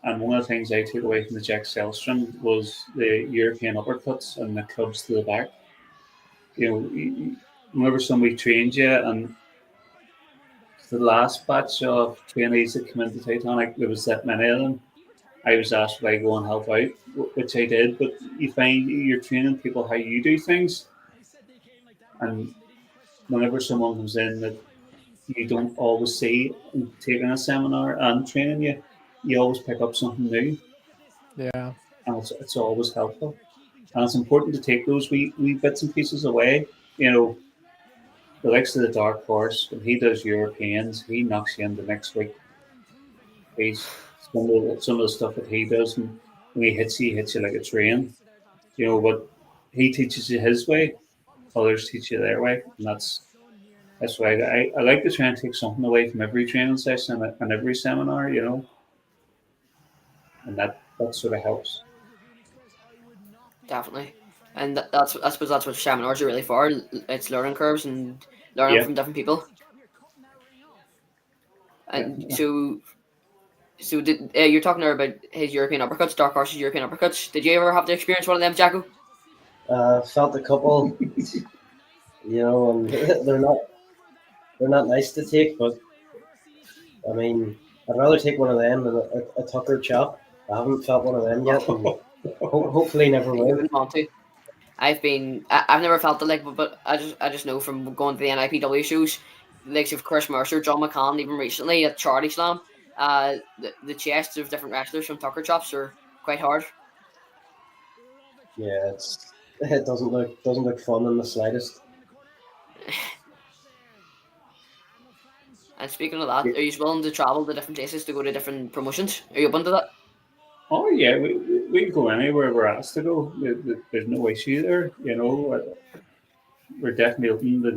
And one of the things I took away from the Jack Selstrom was the European uppercuts and the clubs to the back. Whenever somebody trained you, and the last batch of trainees that came into Titanic, there was that many of them. I was asked would I go and help out, which I did. But you find you're training people how you do things, and whenever someone comes in that you don't always see in taking a seminar and training you, you always pick up something new, Yeah. and it's always helpful. And it's important to take those wee bits and pieces away. The likes of the Dark Horse, when he does Europeans, he knocks you into next week. He's some of the stuff that he does, and when he hits you like a train. But he teaches you his way, others teach you their way, and that's why I like to try and take something away from every training session and every seminar, and that sort of helps. Definitely. And I suppose that's what seminars are really for. It's learning curves and learning from different people. And you're talking there about his European uppercuts, Dark Horse's European uppercuts. Did you ever have to experience one of them, Jacko? Felt a couple, and they're not nice to take, but I mean, I'd rather take one of them than a Tucker chop. I haven't felt one of them yet, and hopefully never will. You wouldn't want to. I've never felt it like, but I just know from going to the NIPW shows, the likes of Chris Mercer, John McCann, even recently at Charity Slam, the chests of different wrestlers from Tucker chops are quite hard. Yeah, it doesn't look fun in the slightest. And speaking of that, are you willing to travel to different places to go to different promotions? Are you open to that? Oh yeah, we go anywhere we're asked to go. There's no issue there. We're definitely open to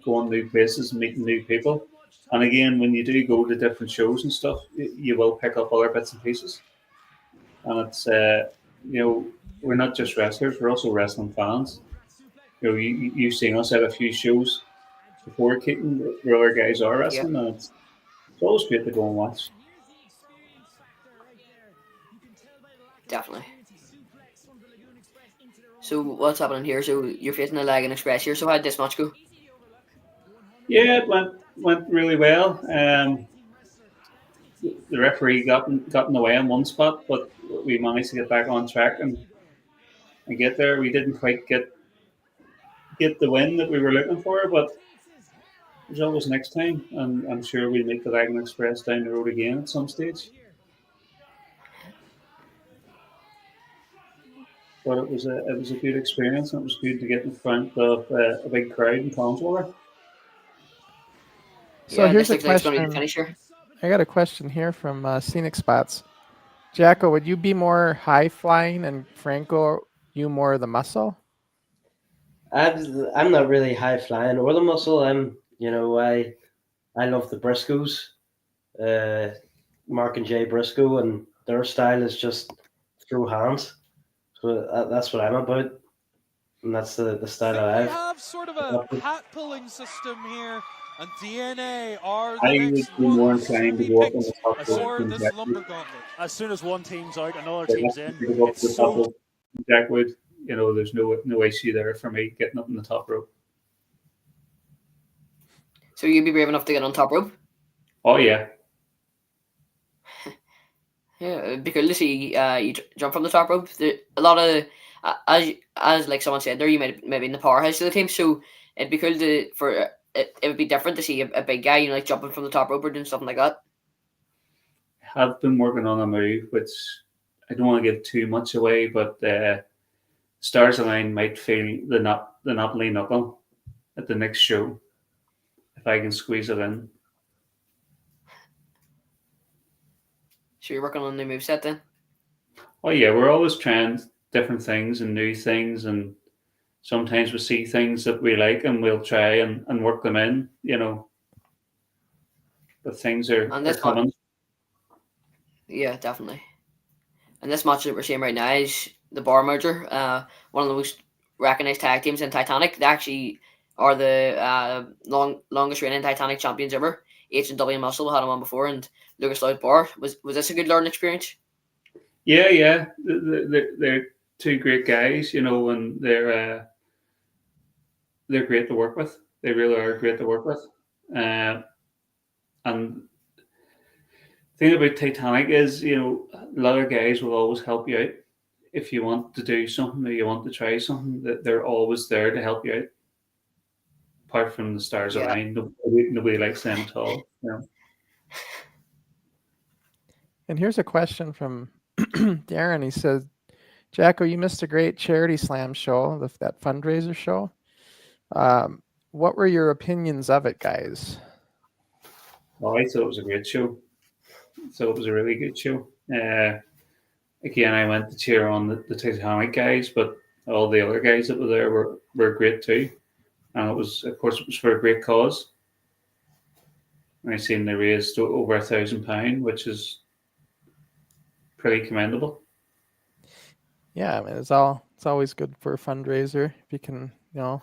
going new places and meeting new people. And again, when you do go to different shows and stuff, you will pick up other bits and pieces. And it's we're not just wrestlers; we're also wrestling fans. You've seen us at a few shows before, Keaton, where other guys are wrestling, and it's always great to go and watch. Definitely. So what's happening here? So you're facing a Lagan Express here. So how did this match go? Yeah, it went really well. The referee got in the way on one spot, but we managed to get back on track and get there. We didn't quite get the win that we were looking for, but there's always next time, and I'm sure we'll make the Lagan Express down the road again at some stage. But it was a good experience, and it was good to get in front of a big crowd in Controller. So here's a question. I got a question here from Scenic Spots. Jacko, would you be more high flying, and Franco, you more the muscle? I'm not really high flying or the muscle. I love the Briscoes, Mark and Jay Briscoe, and their style is just through hands. So that's what I'm about, and that's the style I have. We have sort of a hat pulling system here, and DNA are the I next would be more ones to inclined to be go up on picked the top for of this lumber gauntlet. As soon as one team's out, another team's in. It's so Jackwood. There's no issue there for me getting up on the top rope. So you'd be brave enough to get on top rope? Oh yeah. Yeah, it'd be cool to see you jump from the top rope. A lot of as like someone said there, you might maybe in the powerhouse of the team, so it'd be cool it would be different to see a big guy, you know, like jumping from the top rope or doing something like that. Have been working on a move, which I don't want to give too much away, but Stars Align might feel the Napoli knuckle at the next show if I can squeeze it in. So you're working on the moveset then? Oh yeah, we're always trying different things and new things, and sometimes we see things that we like and we'll try and work them in, you know. But things are coming. Yeah, definitely. And this match that we're seeing right now is the Bar Merger, one of the most recognized tag teams in Titanic. They actually are the longest reigning Titanic champions ever. H&W Muscle had them on before, and Lucas Lloyd Bar. Was this a good learning experience? Yeah. They're two great guys, you know, and they're great to work with. They really are great to work with. And the thing about Titanic is, you know, a lot of guys will always help you out. If you want to do something or you want to try something, that they're always there to help you out. Apart from the Stars Align, nobody likes them at all. You know? And here's a question from Darren. He says, Jacko, you missed a great charity slam show, that fundraiser show. What were your opinions of it, guys? Well, I thought it was a great show. So it was a really good show. Again, I went to cheer on the Titanic guys, but all the other guys that were there were great too. And it was, of course, it was for a great cause. I seen they raised over £1,000, which is pretty commendable. Yeah, I mean, it's always good for a fundraiser if you can, you know.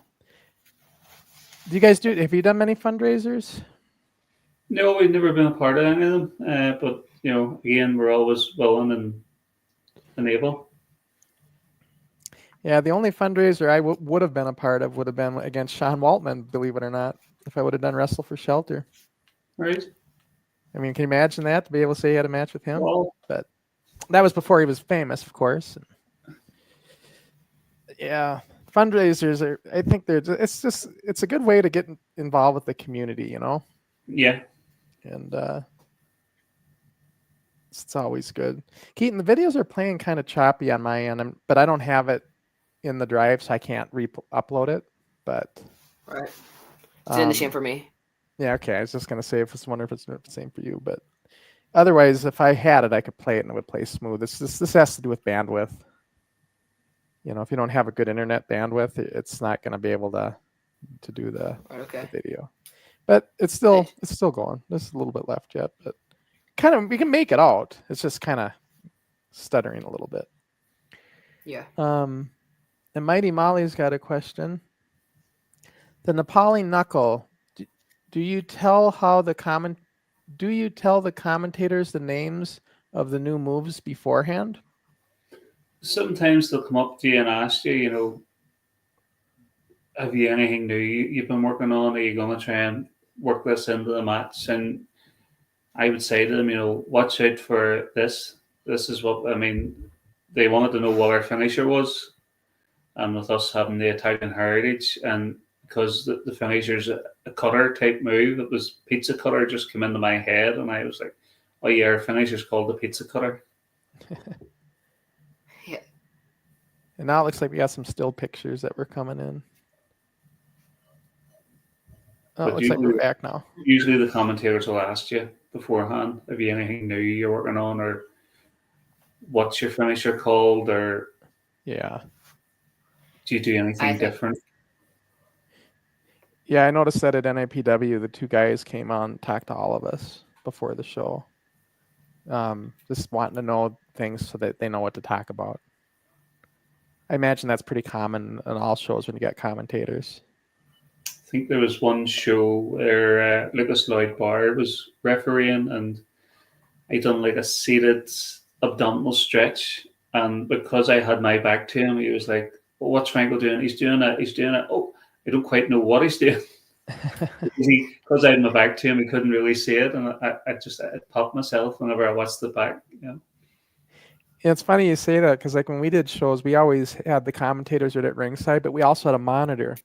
Have you done many fundraisers? No, we've never been a part of any of them. But you know, again, we're always willing and able. Yeah, the only fundraiser I would have been a part of would have been against Sean Waltman, believe it or not, if I would have done Wrestle for Shelter. Right. I mean, can you imagine that, to be able to say you had a match with him? Well, but that was before he was famous, of course. Yeah, fundraisers I think it's a good way to get involved with the community, you know? Yeah. And it's always good. Keaton, the videos are playing kind of choppy on my end, but I don't have it in the drive, so I can't upload it. But right, it's in the same for me. Yeah, okay. I was just gonna say, wonder if it's the same for you, but otherwise, if I had it, I could play it and it would play smooth. This has to do with bandwidth. You know, if you don't have a good internet bandwidth, it's not going to be able to do the video. But it's still going. There's a little bit left yet, but we can make it out. It's just kind of stuttering a little bit. Yeah. And Mighty Molly's got a question. The Nepali knuckle. Do you tell the commentators the names of the new moves beforehand? Sometimes they'll come up to you and ask you, you know, have you anything new you've been working on? Are you going to try and work this into the match? And I would say to them, you know, watch out for this. This is what, I mean, they wanted to know what our finisher was. And with us having the Italian heritage, and because the finisher's a cutter type move, it was pizza cutter just came into my head. And I was like, oh yeah, our finisher's called the pizza cutter. Yeah. And now it looks like we got some still pictures that were coming in. Oh, it looks like we're back now. Usually the commentators will ask you beforehand, have you anything new you're working on, or what's your finisher called, or yeah, do you do anything different? Yeah, I noticed that at NAPW, the two guys came on, talked to all of us before the show, just wanting to know things so that they know what to talk about. I imagine that's pretty common in all shows when you got commentators. I think there was one show where Lucas Lloyd Barr was refereeing, and I done like a seated abdominal stretch, and because I had my back to him, he was like, well, what's Franco doing? He's doing it. Oh, I don't quite know what he's doing. Because I had my back to him, he couldn't really see it, and I popped myself whenever I watched the back. You know? It's funny you say that because like when we did shows, we always had the commentators right at ringside, but we also had a monitor.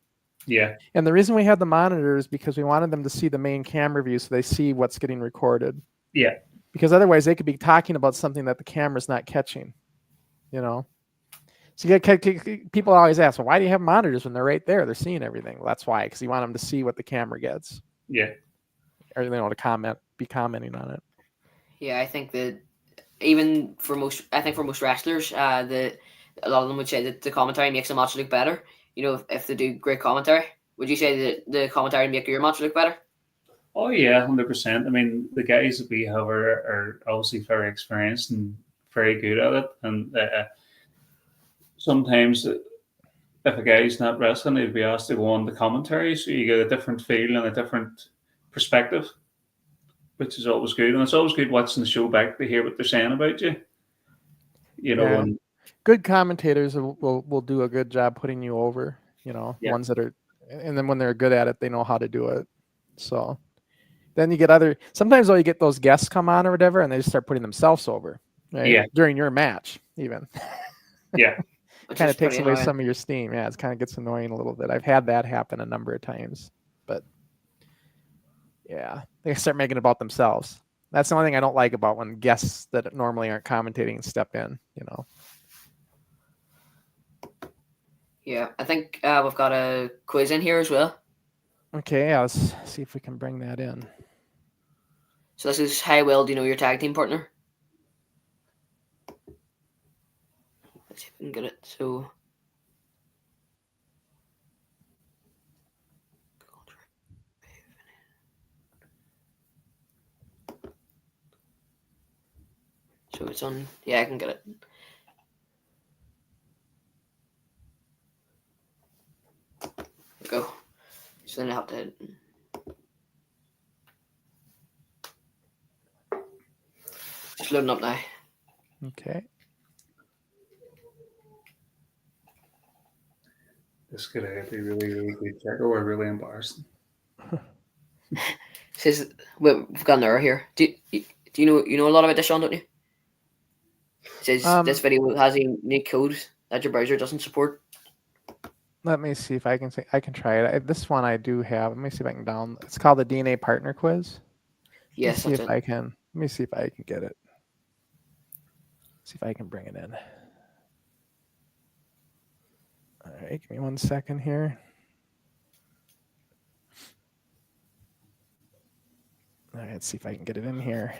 Yeah. And the reason we had the monitor is because we wanted them to see the main camera view so they see what's getting recorded. Yeah. Because otherwise they could be talking about something that the camera's not catching, you know? So you get, people always ask, well, why do you have monitors when they're right there? They're seeing everything. Well, that's why, because you want them to see what the camera gets. Yeah. Or, to be commenting on it. Yeah, I think that even for most wrestlers, a lot of them would say that the commentary makes a match look better. You know, if they do great commentary, would you say that the commentary make your match look better? Oh yeah, 100%. I mean, the guys that we have are obviously very experienced and very good at it. And sometimes, if a guy's not wrestling, he'd be asked to go on the commentary, so you get a different feel and a different perspective, which is always good. And it's always good watching the show back to hear what they're saying about you. You know, and good commentators will do a good job putting you over. You know, ones that are, and then when they're good at it, they know how to do it. So then you get sometimes though you get those guests come on or whatever, and they just start putting themselves over, right? Yeah. During your match, even. Yeah. It kind of takes away some of your steam. Yeah, it kind of gets annoying a little bit. I've had that happen a number of times, but yeah, they start making it about themselves. That's the only thing I don't like about when guests that normally aren't commentating step in, you know. Yeah, I think we've got a quiz in here as well. Okay, let's see if we can bring that in. So this is, how well do you know your tag team partner? Let's see if we can get it. So it's on. Yeah, I can get it. There we go. So then I have to. Just loading up now. Okay. This could be really, really good, Jacko, or really embarrassing. Says we've got an error here. Do you know a lot about this, Sean? Don't you? It says this video has a unique code that your browser doesn't support. Let me see if I can try it. This one I do have. Let me see if I can download. It's called the DNA Partner Quiz. Yes, Let me see if I can get it. See if I can bring it in. All right, give me 1 second here. All right, let's see if I can get it in here.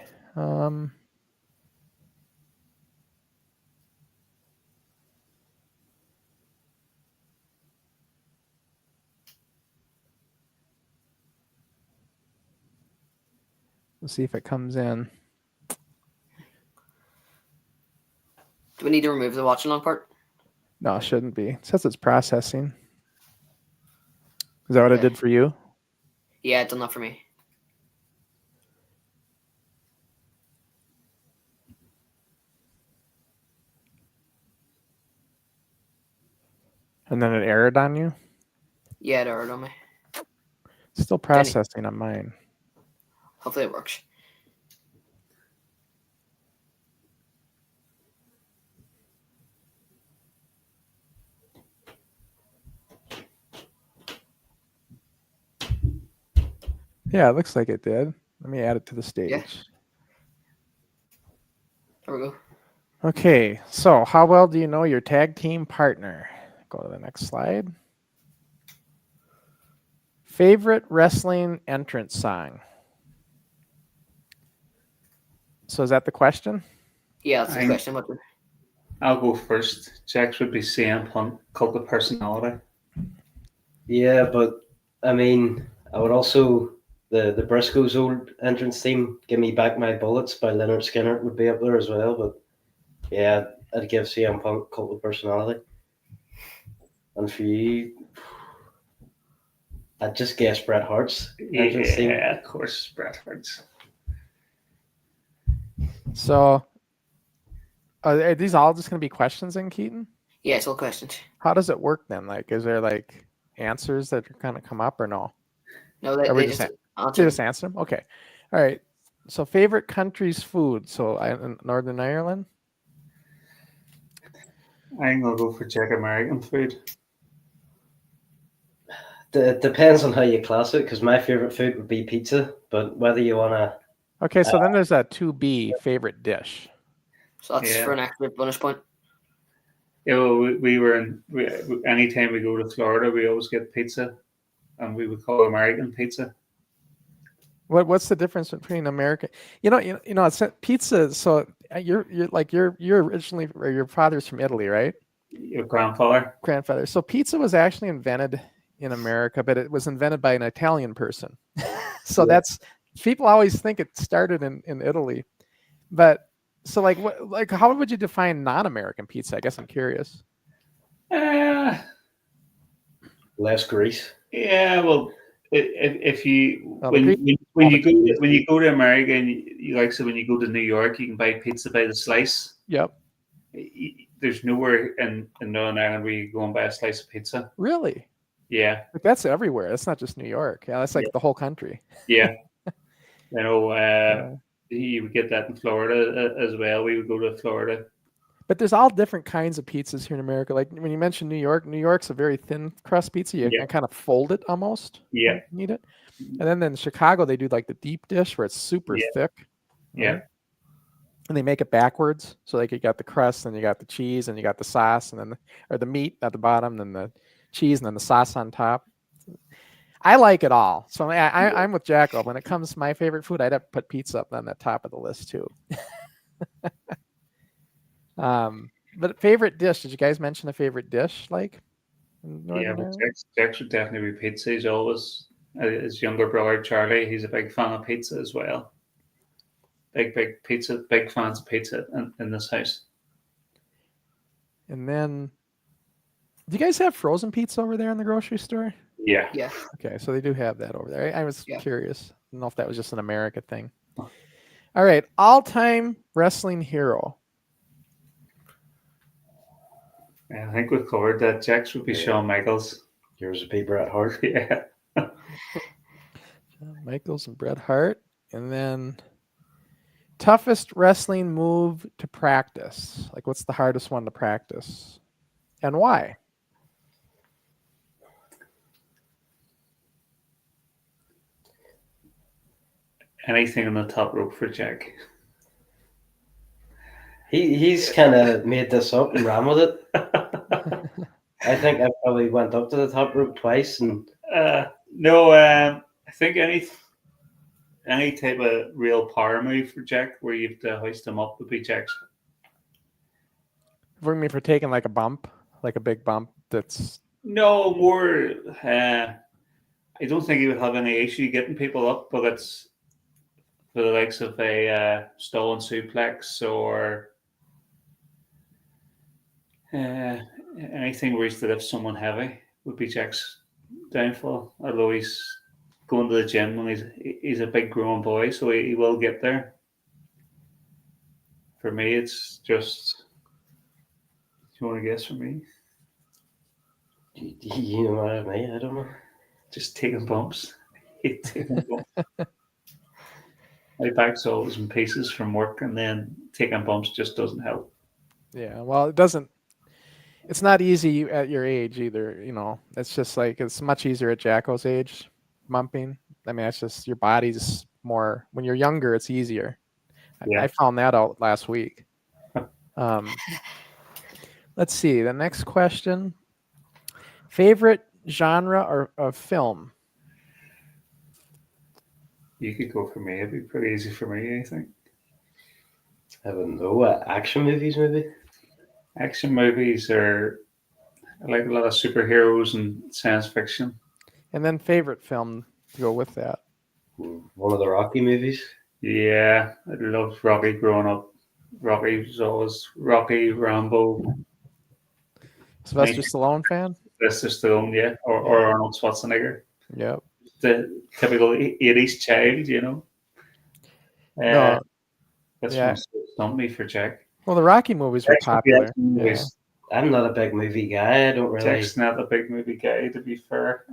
Let's see if it comes in. Do we need to remove the watch along part? No, it shouldn't be. It says it's processing. Is that what it did for you? Yeah, it's done that for me. And then it errored on you? Yeah, it errored on me. It's still processing on mine. Hopefully it works. Yeah, it looks like it did. Let me add it to the stage. Yeah. There we go. Okay, so how well do you know your tag team partner? Go to the next slide. Favorite wrestling entrance song? So is that the question? Yeah, that's the question. I'll go first. Jack's would be CM Punk, Cult of Personality. Yeah, but I mean, I would also the Briscoes' old entrance theme, "Give Me Back My Bullets" by Leonard Skinner would be up there as well. But yeah, I'd give CM Punk, Cult of Personality. And for you, I'd just guess Bret Hart's entrance theme. Yeah, of course, Bret Hart's. So are these all just going to be questions then, Keaton? Yeah, it's all questions. How does it work then? Like, is there like answers that are going to come up or no? No, they just answer them? Okay. All right. So favorite country's food. So in Northern Ireland? I'm gonna go for Czech American food. It depends on how you class it, because my favorite food would be pizza. But whether you wanna, Okay, so then there's a 2B favorite dish. So that's Yeah. for an extra bonus point. Yeah, well, we were in. Anytime we go to Florida, we always get pizza, and we would call it American pizza. What's the difference between American? It's pizza. So you're originally, or your father's from Italy, right? Your grandfather. Grandfather. So pizza was actually invented in America, but it was invented by an Italian person. So that's, people always think it started in Italy, but so how would you define non-American pizza? I guess I'm curious. less grease. Yeah, well, if you Well, when you go to America and you like, so when you go to New York, you can buy pizza by the slice. Yep. There's nowhere in Northern Ireland where you go and buy a slice of pizza. Really? Yeah. Like, that's everywhere. That's not just New York. Yeah, that's like the whole country. Yeah. You would get that in Florida as well. We would go to Florida. But there's all different kinds of pizzas here in America. Like when you mentioned New York's a very thin crust pizza. You can kind of fold it almost. Yeah. When you need it. And then in Chicago, they do like the deep dish where it's super thick. Yeah. Right? And they make it backwards. So like you got the crust, and you got the cheese, and you got the sauce, and then the meat at the bottom, then the cheese, and then the sauce on top. I like it all. So I'm with Jacko. When it comes to my favorite food, I'd have to put pizza up on the top of the list too. But favorite dish? Did you guys mention a favorite dish? Like, yeah, but Jack should definitely be pizza. He's always, his younger brother Charlie, he's a big fan of pizza as well. Big pizza, big fans of pizza in this house. And then, do you guys have frozen pizza over there in the grocery store? Yeah. Yeah. Okay, so they do have that over there. I was curious. I don't know if that was just an America thing. All right, all-time wrestling hero. I think we've covered that. Jack's would be Shawn Michaels. Yours would be Bret Hart. Yeah. Shawn Michaels and Bret Hart. And then toughest wrestling move to practice. Like, what's the hardest one to practice? And why? Anything on the top rope for Jack. He's kind of made this up and ran with it. I think I probably went up to the top rope twice, and no, I think any type of real power move for Jack where you have to hoist him up would be Jack's. For me, for taking like a bump, like a big bump. That's no more. I don't think he would have any issue getting people up, but it's for the likes of a stolen suplex or anything where he's to lift someone heavy would be Jack's downfall. Although he's going to the gym and he's a big grown boy, so he will get there. For me, it's just. Do you want to guess for me? You know what I mean? I don't know. Just taking bumps. Taking bumps. My back's always in pieces from work, and then taking bumps just doesn't help. Yeah, well, it doesn't. It's not easy at your age either. You know, it's just like it's much easier at Jacko's age, bumping. I mean, it's just your body's more. When you're younger, it's easier. Yeah. I found that out last week. Let's see. The next question: favorite genre of film? You could go for me. It'd be pretty easy for me, I think. I don't know. Action movies, maybe? Action movies are. I like a lot of superheroes and science fiction. And then favorite film to go with that? One of the Rocky movies. Yeah, I loved Rocky growing up. Rocky was always Rocky, Rambo. Sylvester Stallone fan? Sylvester Stallone, yeah. Or Arnold Schwarzenegger. Yep. The typical 80s child, you know. No. That's what stumped me for Jack. Well, the Rocky movies were popular. Yeah. I'm not a big movie guy. I don't really. Jack's not a big movie guy, to be fair.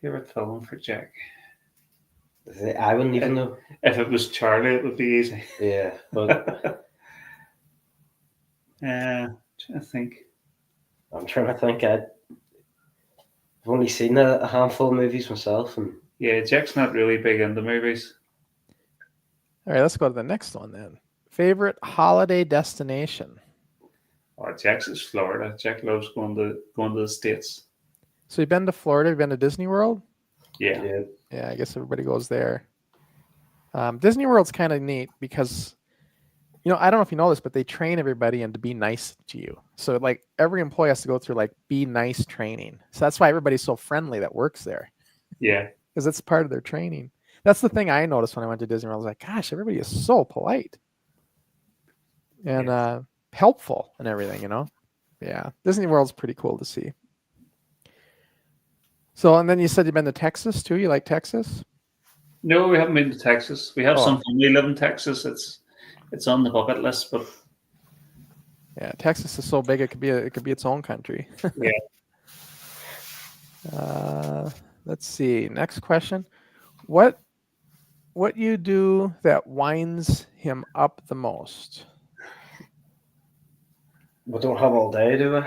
Favorite film for Jack? I wouldn't even know. If it was Charlie, it would be easy. Yeah, but Trying to think. I'm trying to think. I've only seen a handful of movies myself, and Yeah, Jack's not really big into movies. All right, let's go to the next one then. Favorite holiday destination. Oh, Jack's is Florida. Jack loves going to the States. So you've been to Florida, you've been to Disney World? Yeah. Yeah, I guess everybody goes there. Disney World's kind of neat because, I don't know if you know this, but they train everybody and to be nice to you. So like every employee has to go through like be nice training. So that's why everybody's so friendly that works there. Yeah. Because it's part of their training. That's the thing I noticed when I went to Disney World. I was like, gosh, everybody is so polite and helpful and everything, Yeah, Disney World's pretty cool to see. So, and then you said you've been to Texas too. You like Texas? No, we haven't been to Texas. We have some family live in Texas. It's on the bucket list, but yeah, Texas is so big it could be its own country. Yeah. Let's see. Next question. What you do that winds him up the most? we don't have all day, do we?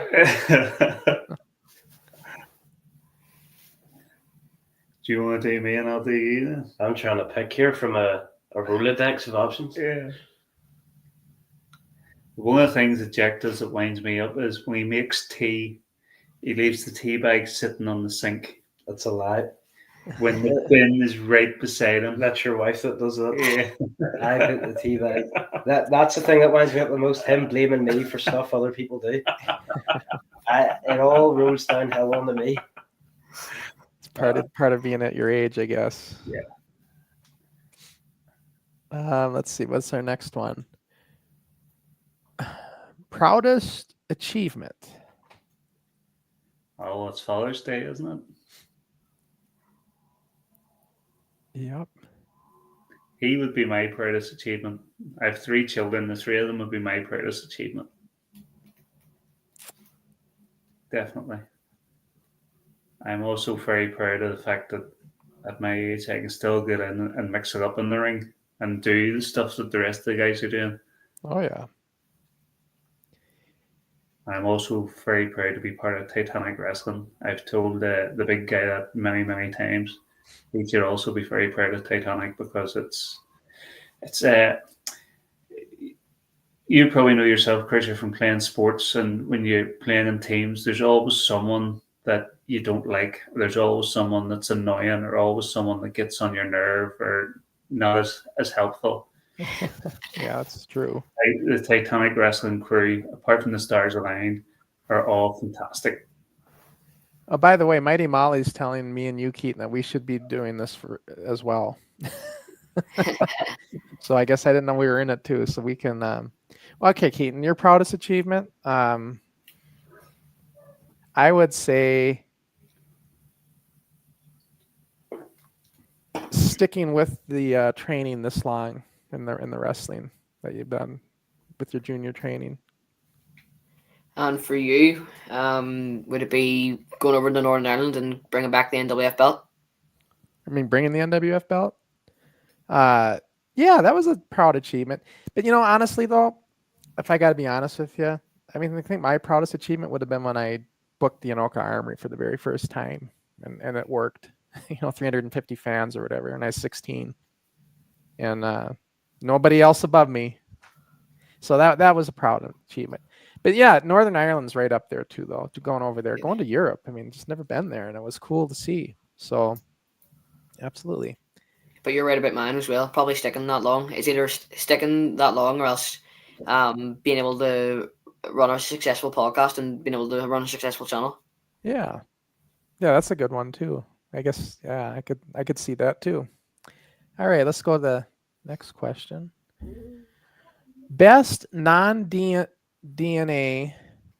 Do you want to do me and I'll do you then? I'm trying to pick here from a Rolodex of options. Yeah. One of the things that Jack does that winds me up is when he makes tea, he leaves the tea bag sitting on the sink. That's a lie. When the bin is right beside him. That's your wife that does that. Yeah. I put the tea bag. That's the thing that winds me up the most. Him blaming me for stuff other people do. It all rolls downhill onto me. It's part of being at your age, I guess. Yeah. Let's see. What's our next one? Proudest achievement. Oh, it's Father's Day, isn't it? Yep. He would be my proudest achievement. I have 3 children. The 3 of them would be my proudest achievement. Definitely. I'm also very proud of the fact that at my age I can still get in and mix it up in the ring and do the stuff that the rest of the guys are doing. Oh yeah. I'm also very proud to be part of Titanic Wrestling. I've told the big guy that many, many times. He should also be very proud of Titanic because it's you probably know yourself, Chris, from playing sports, and when you're playing in teams, there's always someone that you don't like. There's always someone that's annoying, or always someone that gets on your nerve, or not as helpful. Yeah, that's true. The Titanic Wrestling crew, apart from the Stars Aligned, are all fantastic. Oh, by the way, Mighty Molly's telling me and you, Keaton, that we should be doing this as well. So I guess I didn't know we were in it too. So we can. Okay, Keaton, your proudest achievement? I would say sticking with the training this long in the wrestling that you've done with your junior training. And for you, would it be going over to Northern Ireland and bringing back the NWF belt? I mean, bringing the NWF belt? Yeah, that was a proud achievement. But, honestly, though, if I got to be honest with you, I mean, I think my proudest achievement would have been when I booked the Anoka Armory for the very first time. And it worked, 350 fans or whatever. And I was 16. And nobody else above me. So that was a proud achievement. But yeah, Northern Ireland's right up there too, though. Going over there, going to Europe. I mean, just never been there, and it was cool to see. So, absolutely. But you're right about mine as well. Probably sticking that long. It's either sticking that long or else being able to run a successful podcast and being able to run a successful channel. Yeah, that's a good one too. I guess I could see that too. All right, let's go to the next question. Best non-DNA,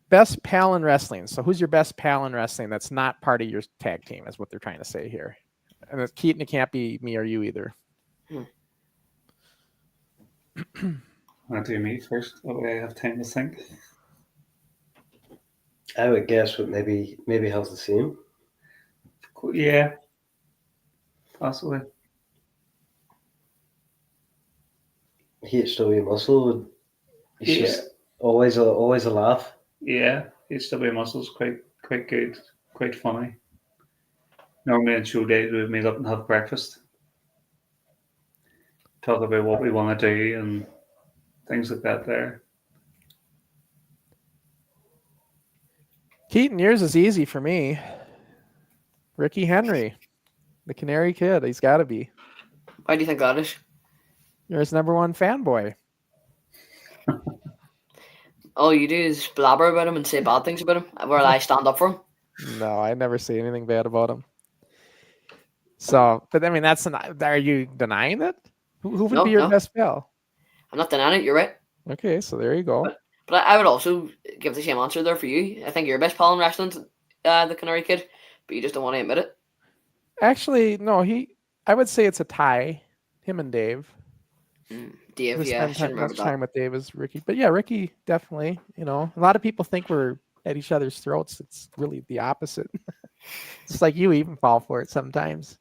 best pal in wrestling. So who's your best pal in wrestling that's not part of your tag team is what they're trying to say here. And it's Keaton, it can't be me or you either. Want to do me first? That way I have time to think. I would guess what maybe has the same. Yeah. Possibly. HW Muscle would. He's Always a laugh. Yeah, HW Muscle's quite good, quite funny. Normally on show days we meet up and have breakfast, talk about what we want to do and things like that. There, Keaton, yours is easy for me. Ricky Henry, the Canary Kid. He's got to be. Why do you think that is? You're his #1 fanboy. All you do is blabber about him and say bad things about him, while I stand up for him. No, I never say anything bad about him. So, but I mean, are you denying it? Who would be your best pal? I'm not denying it. You're right. Okay, so there you go. But I would also give the same answer there for you. I think your best pal in wrestling, the Canary Kid, but you just don't want to admit it. Actually, no. I would say it's a tie. Him and Dave. Dave, yeah, spend much time with Dave as Ricky, but yeah, Ricky definitely. You know, a lot of people think we're at each other's throats. It's really the opposite. It's like you even fall for it sometimes.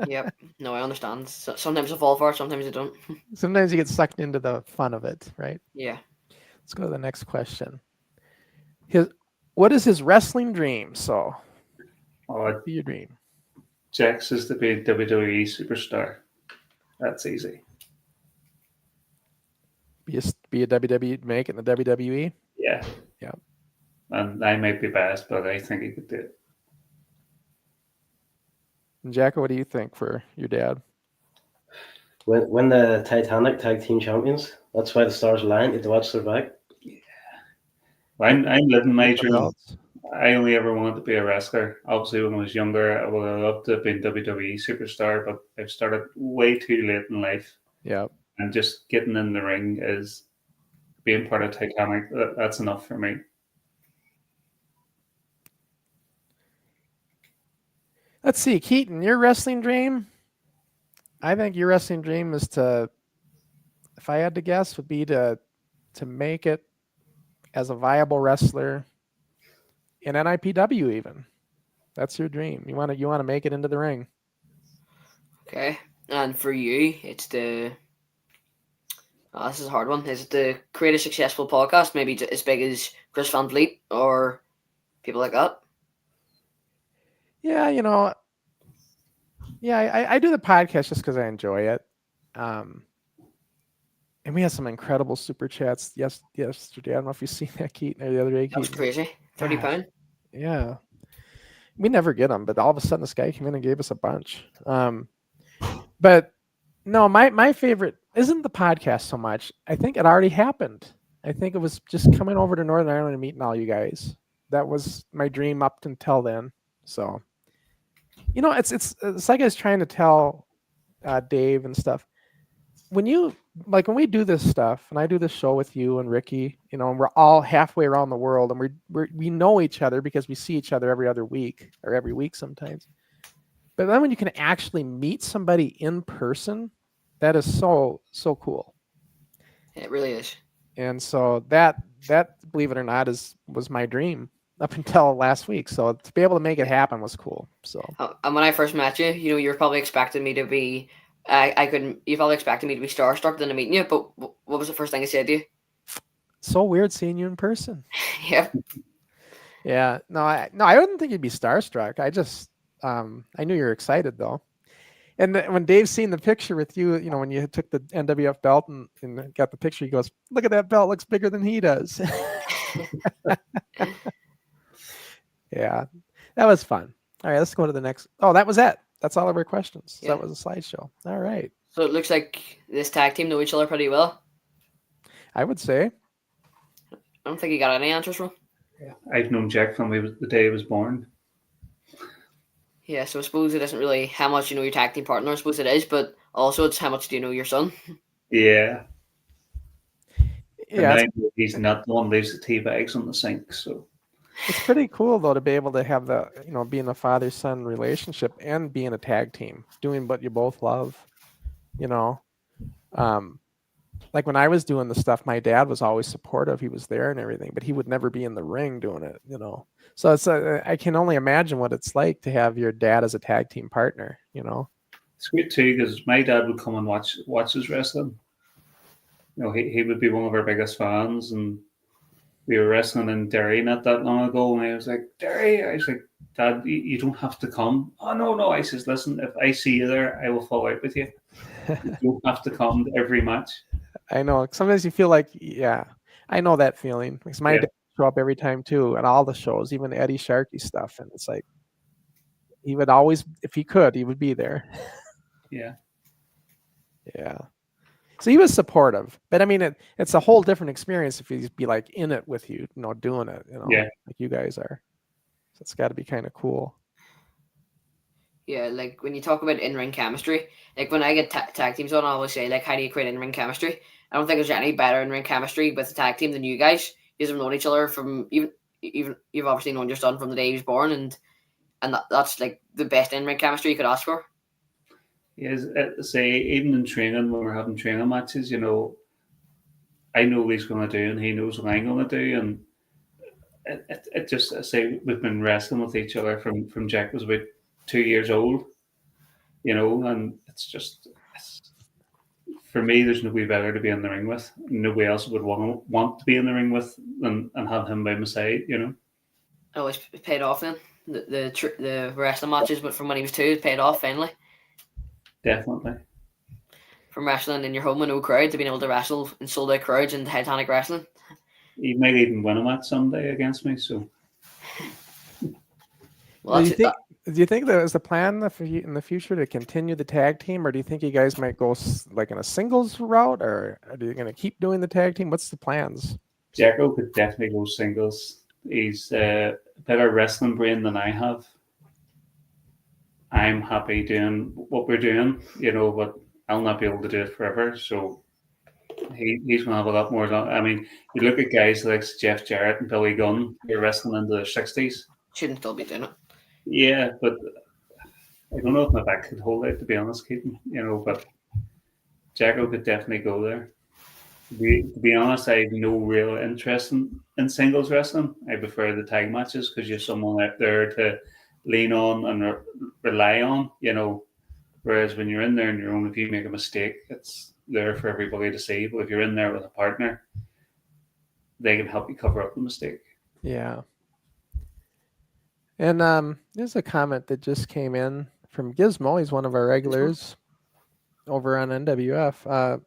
Yep. No, I understand. So, sometimes I fall for it, sometimes I don't. Sometimes you get sucked into the fun of it, right? Yeah. Let's go to the next question. What is his wrestling dream? So, what be your dream? Jax is to be a WWE superstar. That's easy. Be a WWE, make it in the WWE? Yeah. Yeah. And I might be biased, but I think he could do it. And Jacko, what do you think for your dad? Win the Titanic Tag Team Champions. That's why the stars align. You have to watch their back. Yeah. I'm living my dream. I only ever wanted to be a wrestler. Obviously, when I was younger, I would have loved to have been WWE superstar, but I've started way too late in life. Yeah. And just getting in the ring is being part of Titanic. That's enough for me. Let's see, Keaton, your wrestling dream? I think your wrestling dream is to, if I had to guess, would be to make it as a viable wrestler in NIPW even. That's your dream. You want to make it into the ring. Okay. And for you, it's this is a hard one. Is it to create a successful podcast, maybe as big as Chris Van Vliet or people like that? Yeah, I do the podcast just because I enjoy it. And we had some incredible super chats yesterday. I don't know if you've seen that, Keaton, or the other day. That was crazy. £30. Yeah. We never get them, but all of a sudden this guy came in and gave us a bunch. But no, my favorite isn't the podcast so much. I think it already happened. I think it was just coming over to Northern Ireland and meeting all you guys. That was my dream up until then. So, it's like I was trying to tell Dave and stuff. When we do this stuff, and I do this show with you and Ricky, and we're all halfway around the world, and we know each other because we see each other every other week or every week sometimes. But then when you can actually meet somebody in person, that is so cool. It really is. And so that believe it or not was my dream up until last week. So to be able to make it happen was cool. So and when I first met you, you were probably expecting me to be. You probably expected me to be starstruck than meeting you. But what was the first thing I said to you? So weird seeing you in person. Yep. Yeah. No, I wouldn't think you'd be starstruck. I just I knew you were excited though. And when Dave's seen the picture with you, when you took the NWF belt and got the picture, he goes, "Look at that belt, looks bigger than he does." Yeah, that was fun. All right, let's go to the next. Oh, that was it. That's all of our questions. Yeah. That was a slideshow. All right. So it looks like this tag team know each other pretty well. I would say. I don't think you got any answers wrong. Yeah, I've known Jack from the day he was born. Yeah, so I suppose it isn't really how much you know your tag team partner. I suppose it is, but also it's how much do you know your son. Yeah. Yeah. He's not the one who leaves the tea bags on the sink, so. It's pretty cool though to be able to have the being a father-son relationship and being a tag team, doing what you both love. Like when I was doing the stuff, my dad was always supportive. He was there and everything, but he would never be in the ring doing it. So it's I can only imagine what it's like to have your dad as a tag team partner. It's great too because my dad would come and watch his wrestling. He would be one of our biggest fans, and we were wrestling in Derry not that long ago, and I was like, Derry, I was like, Dad, you don't have to come. Oh, no. I says, listen, if I see you there, I will fall out with you. You don't have to come to every match. I know. Sometimes you feel like, yeah, I know that feeling. Because my dad show up every time too, at all the shows, even Eddie Sharkey stuff, and it's like he would always, if he could, he would be there. Yeah. Yeah. So he was supportive, but I mean, it's a whole different experience if he'd be like in it with you, doing it, like you guys are. So it's got to be kind of cool. Yeah, like when you talk about in-ring chemistry, like when I get tag teams on, I always say, like, how do you create in-ring chemistry? I don't think there's any better in-ring chemistry with a tag team than you guys. You guys have known each other from even you've obviously known your son from the day he was born, and that's like the best in-ring chemistry you could ask for. Yes, say even in training when we're having training matches, I know what he's going to do, and he knows what I'm going to do, and it just, I say, we've been wrestling with each other from Jack was about 2 years old, and for me, there's nobody better to be in the ring with. Nobody else would want to be in the ring with and have him by my side, Oh, it's paid off then. The wrestling matches, but from when he was 2, it paid off finally. Definitely. From wrestling in your home with no crowd to being able to wrestle in sold out crowds in Titanic Wrestling. He might even win a match someday against me. So, well, do you think there is a plan in the future to continue the tag team, or do you think you guys might go like in a singles route, or are you going to keep doing the tag team? What's the plans? Jacko could definitely go singles. He's a better wrestling brain than I have. I'm happy doing what we're doing, but I'll not be able to do it forever. So he's going to have a lot more. I mean, you look at guys like Jeff Jarrett and Billy Gunn, they're wrestling into their 60s. Shouldn't still be doing it. Yeah, but I don't know if my back could hold it, to be honest, Keaton. But Jacko could definitely go there. To be honest, I have no real interest in singles wrestling. I prefer the tag matches because you have someone out there to lean on and rely on, whereas when you're in there on your own, if you make a mistake, it's there for everybody to see. But if you're in there with a partner, they can help you cover up the mistake. Yeah. And there's a comment that just came in from Gizmo. He's one of our regulars over on NWF.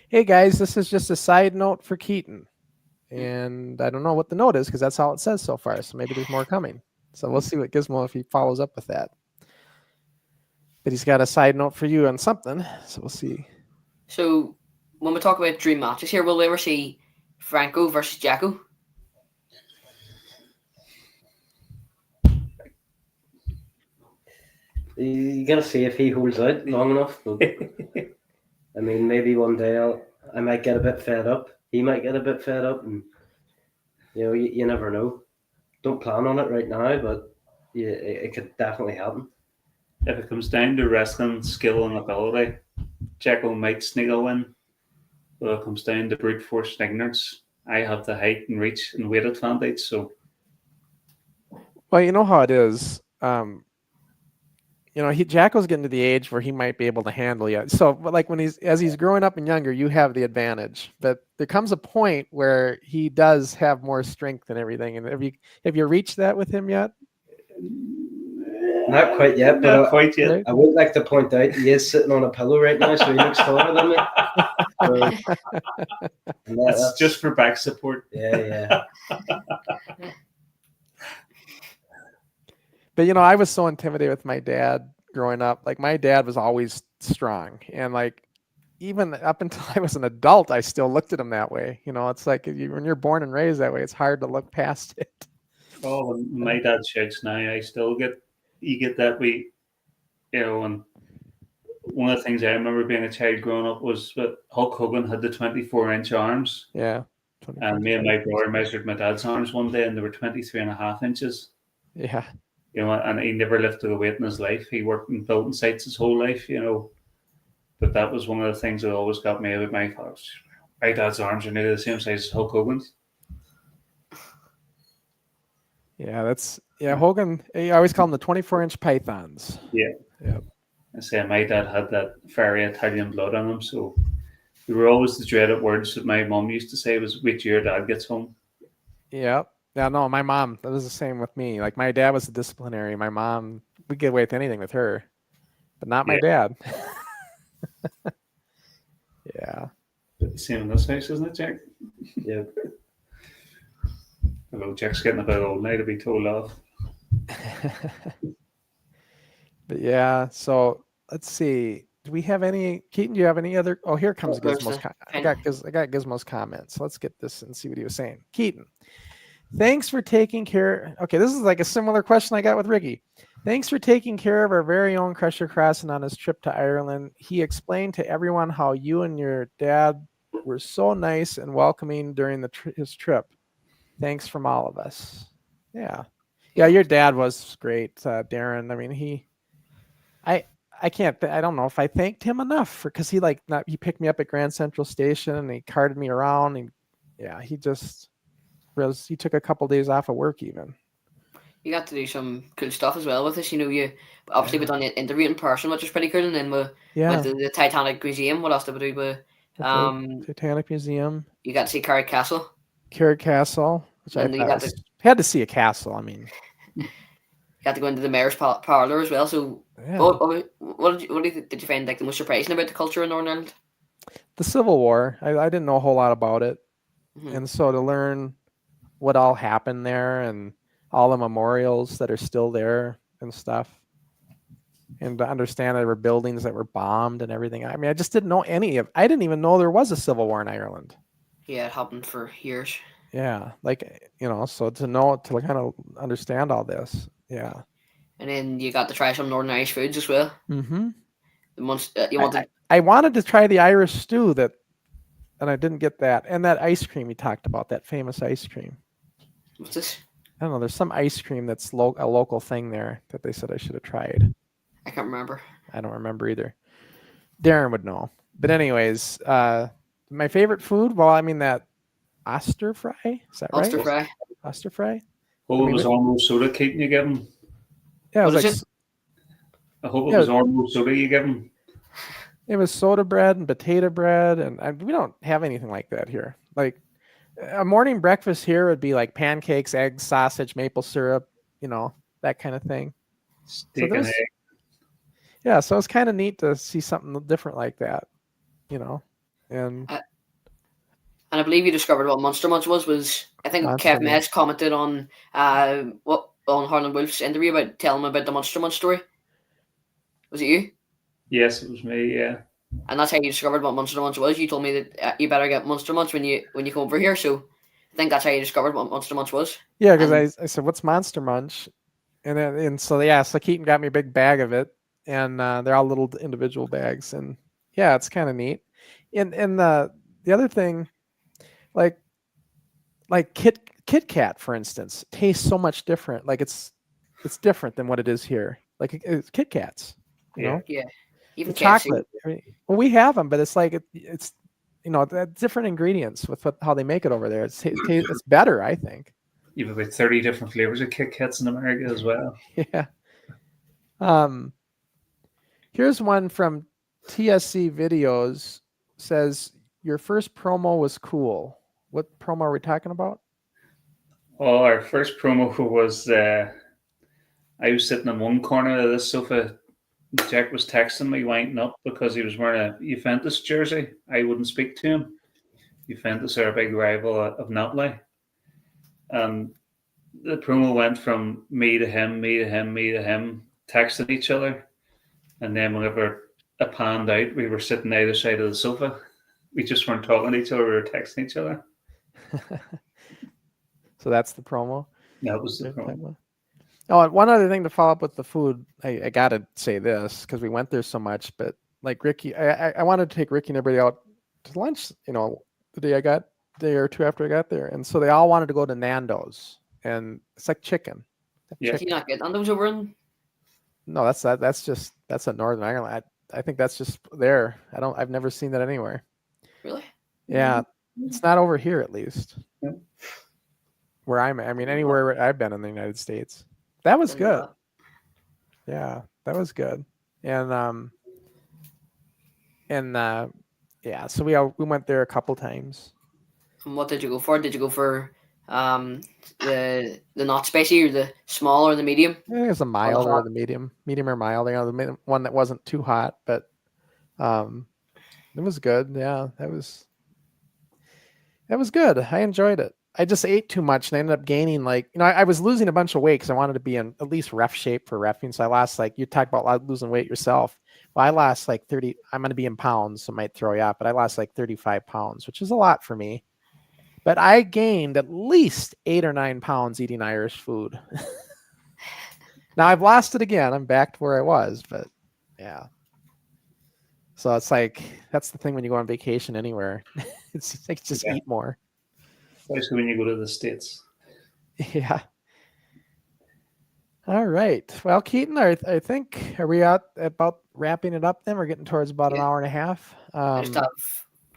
Hey guys, this is just a side note for Keaton. And I don't know what the note is because that's all it says so far. So maybe there's more coming. So we'll see what Gizmo, if he follows up with that. But he's got a side note for you on something. So we'll see. So when we talk about dream matches here, will we ever see Franco versus Jacko? You gotta see if he holds out long enough. But, I mean, maybe one day I might get a bit fed up. He might get a bit fed up, and you never know. Don't plan on it right now, but yeah, it could definitely happen. If it comes down to wrestling skill and ability, Jacko might sneak a win. But if it comes down to brute force and ignorance, I have the height and reach and weight advantage. So, well, you know how it is. Jacko's getting to the age where he might be able to handle you. So, like as he's growing up and younger, you have the advantage. But there comes a point where he does have more strength and everything. And have you reached that with him yet? Not quite yet, but not quite yet. I would like to point out he is sitting on a pillow right now, so he looks taller than me. That's just for back support. Yeah. But I was so intimidated with my dad growing up. Like my dad was always strong, and like even up until I was an adult, I still looked at him that way. It's like when you're born and raised that way, it's hard to look past it. Oh, when my dad shouts now, I still get that way, and one of the things I remember being a child growing up was that Hulk Hogan had the 24-inch arms. Yeah. And me and my brother measured my dad's arms one day, and they were 23.5 inches. Yeah. And he never lifted a weight in his life. He worked in building sites his whole life, But that was one of the things that always got me about my father's. My dad's arms are nearly the same size as Hulk Hogan's. Yeah, Hogan, I always call them the 24-inch pythons. Yeah. I say my dad had that fiery Italian blood on him, so there were always the dreaded words that my mum used to say was, wait till your dad gets home. Yep. Yeah, no, my mom, that was the same with me. Like my dad was a disciplinary. My mom, we get away with anything with her, but not my dad. Yeah. Same in this house, isn't it, Jack? Yeah. Although Jack's getting a bit old now to be told off. But yeah, so let's see. Do we have any, Keaton, do you have any other? Oh, here comes there's Gizmo's. the I got Gizmo's comments. Let's get this and see what he was saying. Keaton, thanks for taking care. Okay, this is like a similar question I got with Ricky. Thanks for taking care of our very own Crusher Crossing on his trip to Ireland. He explained to everyone how you and your dad were so nice and welcoming during his trip. Thanks from all of us. Yeah. Yeah, your dad was great, Darren. I mean, I can't. I don't know if I thanked him enough because he he picked me up at Grand Central Station and he carted me around. And he just he took a couple days off of work even. You got to do some cool stuff as well with us. You know, you obviously we done an interview in person, which was pretty cool, and then we went to the Titanic Museum. What else did we do? With Titanic Museum. You got to see Carrick Castle. Carrick Castle, which and had to see a castle. I mean, you got to go into the mayor's parlor as well. So, what did you find like the most surprising about the culture in Northern Ireland? The Civil War. I didn't know a whole lot about it, and so to learn what all happened there and all the memorials that are still there and stuff, and to understand there were buildings that were bombed and everything. I mean, I just didn't know I didn't even know there was a civil war in Ireland. Yeah, it happened for years. Yeah, so to kind of understand all this. Yeah. And then you got to try some Northern Irish foods as well. Mm-hmm. I wanted to try the Irish stew and I didn't get that. And that ice cream you talked about, that famous ice cream. What's this? I don't know. There's some ice cream that's a local thing there that they said I should have tried. I can't remember. I don't remember either. Darren would know. But anyways, my favorite food, well, I mean that oyster fry. Is that oyster right? Fry. Oyster fry. Oh, it was almost soda, Keaton, you give him? Yeah, it was like, I hope it was almost soda you give him. It was soda bread and potato bread, and we don't have anything like that here. Like a morning breakfast here would be like pancakes, eggs, sausage, maple syrup, that kind of thing. Steak and egg. Yeah, so it's kind of neat to see something different like that, and I believe you discovered what Monster Munch was I think Kev Mess commented on Harlan Wolf's interview about telling him about the Monster Munch story. Was it you? Yes, it was me. Yeah. And that's how you discovered what Monster Munch was. You told me that you better get Monster Munch when you come over here. So I think that's how you discovered what Monster Munch was. Yeah, because I said, "What's Monster Munch?" So Keaton got me a big bag of it, and they're all little individual bags, and yeah, it's kind of neat. And the other thing, like Kit Kat, for instance, tastes so much different. Like it's different than what it is here. Like it's Kit Kats, you know? Yeah. Even chocolate. I mean, well, we have them, but it's like it's different ingredients with how they make it over there. It's better, I think. You've about 30 different flavors of Kit Kats in America as well. Yeah. Here's one from TSC Videos. Says your first promo was cool. What promo are we talking about? Oh, our first promo was I was sitting in one corner of this sofa. Jack was texting me, winding up because he was wearing a Juventus jersey. I wouldn't speak to him. Juventus are a big rival of Napoli. And the promo went from me to him, me to him, me to him, texting each other. And then whenever it panned out, we were sitting either side of the sofa. We just weren't talking to each other, we were texting each other. So that's the promo? That was the promo. Oh, and one other thing to follow up with the food, I got to say this because we went there so much, but like Ricky, I wanted to take Ricky and everybody out to lunch, the day or two after I got there. And so they all wanted to go to Nando's, and it's like chicken. Yeah. Did you not get Nando's over in? No, that's a Northern Ireland. I think that's just there. I've never seen that anywhere. Really? Yeah. It's not over here, at least. Yeah. Where anywhere I've been in the United States. That was good. Yeah, that was good. And so we went there a couple times. And what did you go for? Did you go for The not spicy, or the small or the medium? I think it's a mild or the medium or mild. The one that wasn't too hot, but it was good. Yeah, that was good. I enjoyed it. I just ate too much and I ended up gaining I was losing a bunch of weight because I wanted to be in at least ref shape for reffing. So I lost you talk about losing weight yourself. Well, I lost 30. I'm going to be in pounds, so it might throw you off, but I lost 35 pounds, which is a lot for me. But I gained at least 8 or 9 pounds eating Irish food. Now I've lost it again. I'm back to where I was, but yeah. So it's that's the thing when you go on vacation anywhere. It's just eat more. Especially when you go to the States. Yeah. All right. Well, Keaton, I think, are we out about wrapping it up then? We're getting towards about an hour and a half. I just have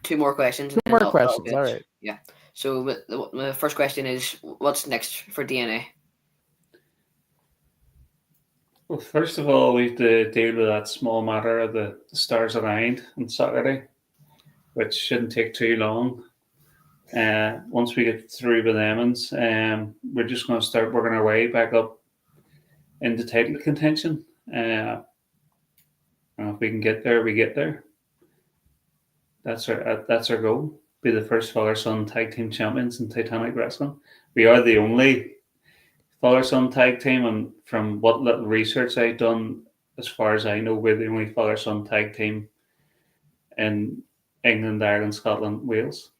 2 more questions. 2 more questions. All right. Yeah. So the first question is, what's next for DNA? Well, first of all, we have to deal with that small matter of the stars aligned on Saturday, which shouldn't take too long. Once we get through with Emmons, we're just going to start working our way back up into title contention. And if we can get there, we get there. That's our goal. Be the first father-son tag team champions in Titanic Wrestling. We are the only father-son tag team, and from what little research I've done, as far as I know, we're the only father-son tag team in England, Ireland, Scotland, Wales.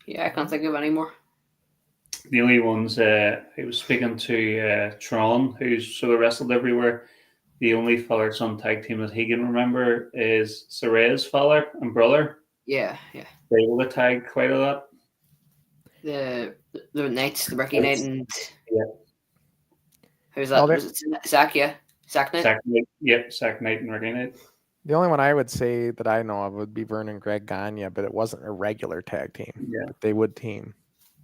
Yeah, I can't think of any more. The only ones, I was speaking to Tron, who's sort of wrestled everywhere. The only father-son tag team that he can remember is Saray's father and brother. Yeah. They will get tagged quite a lot. The Knights, the Ricky Knight, and who's that? Oh, Was it Zach? Yeah, Zach Knight. Zach Knight and Ricky Knight. The only one I would say that I know of would be Vern and Greg Gagne, but it wasn't a regular tag team. Yeah, but they would team.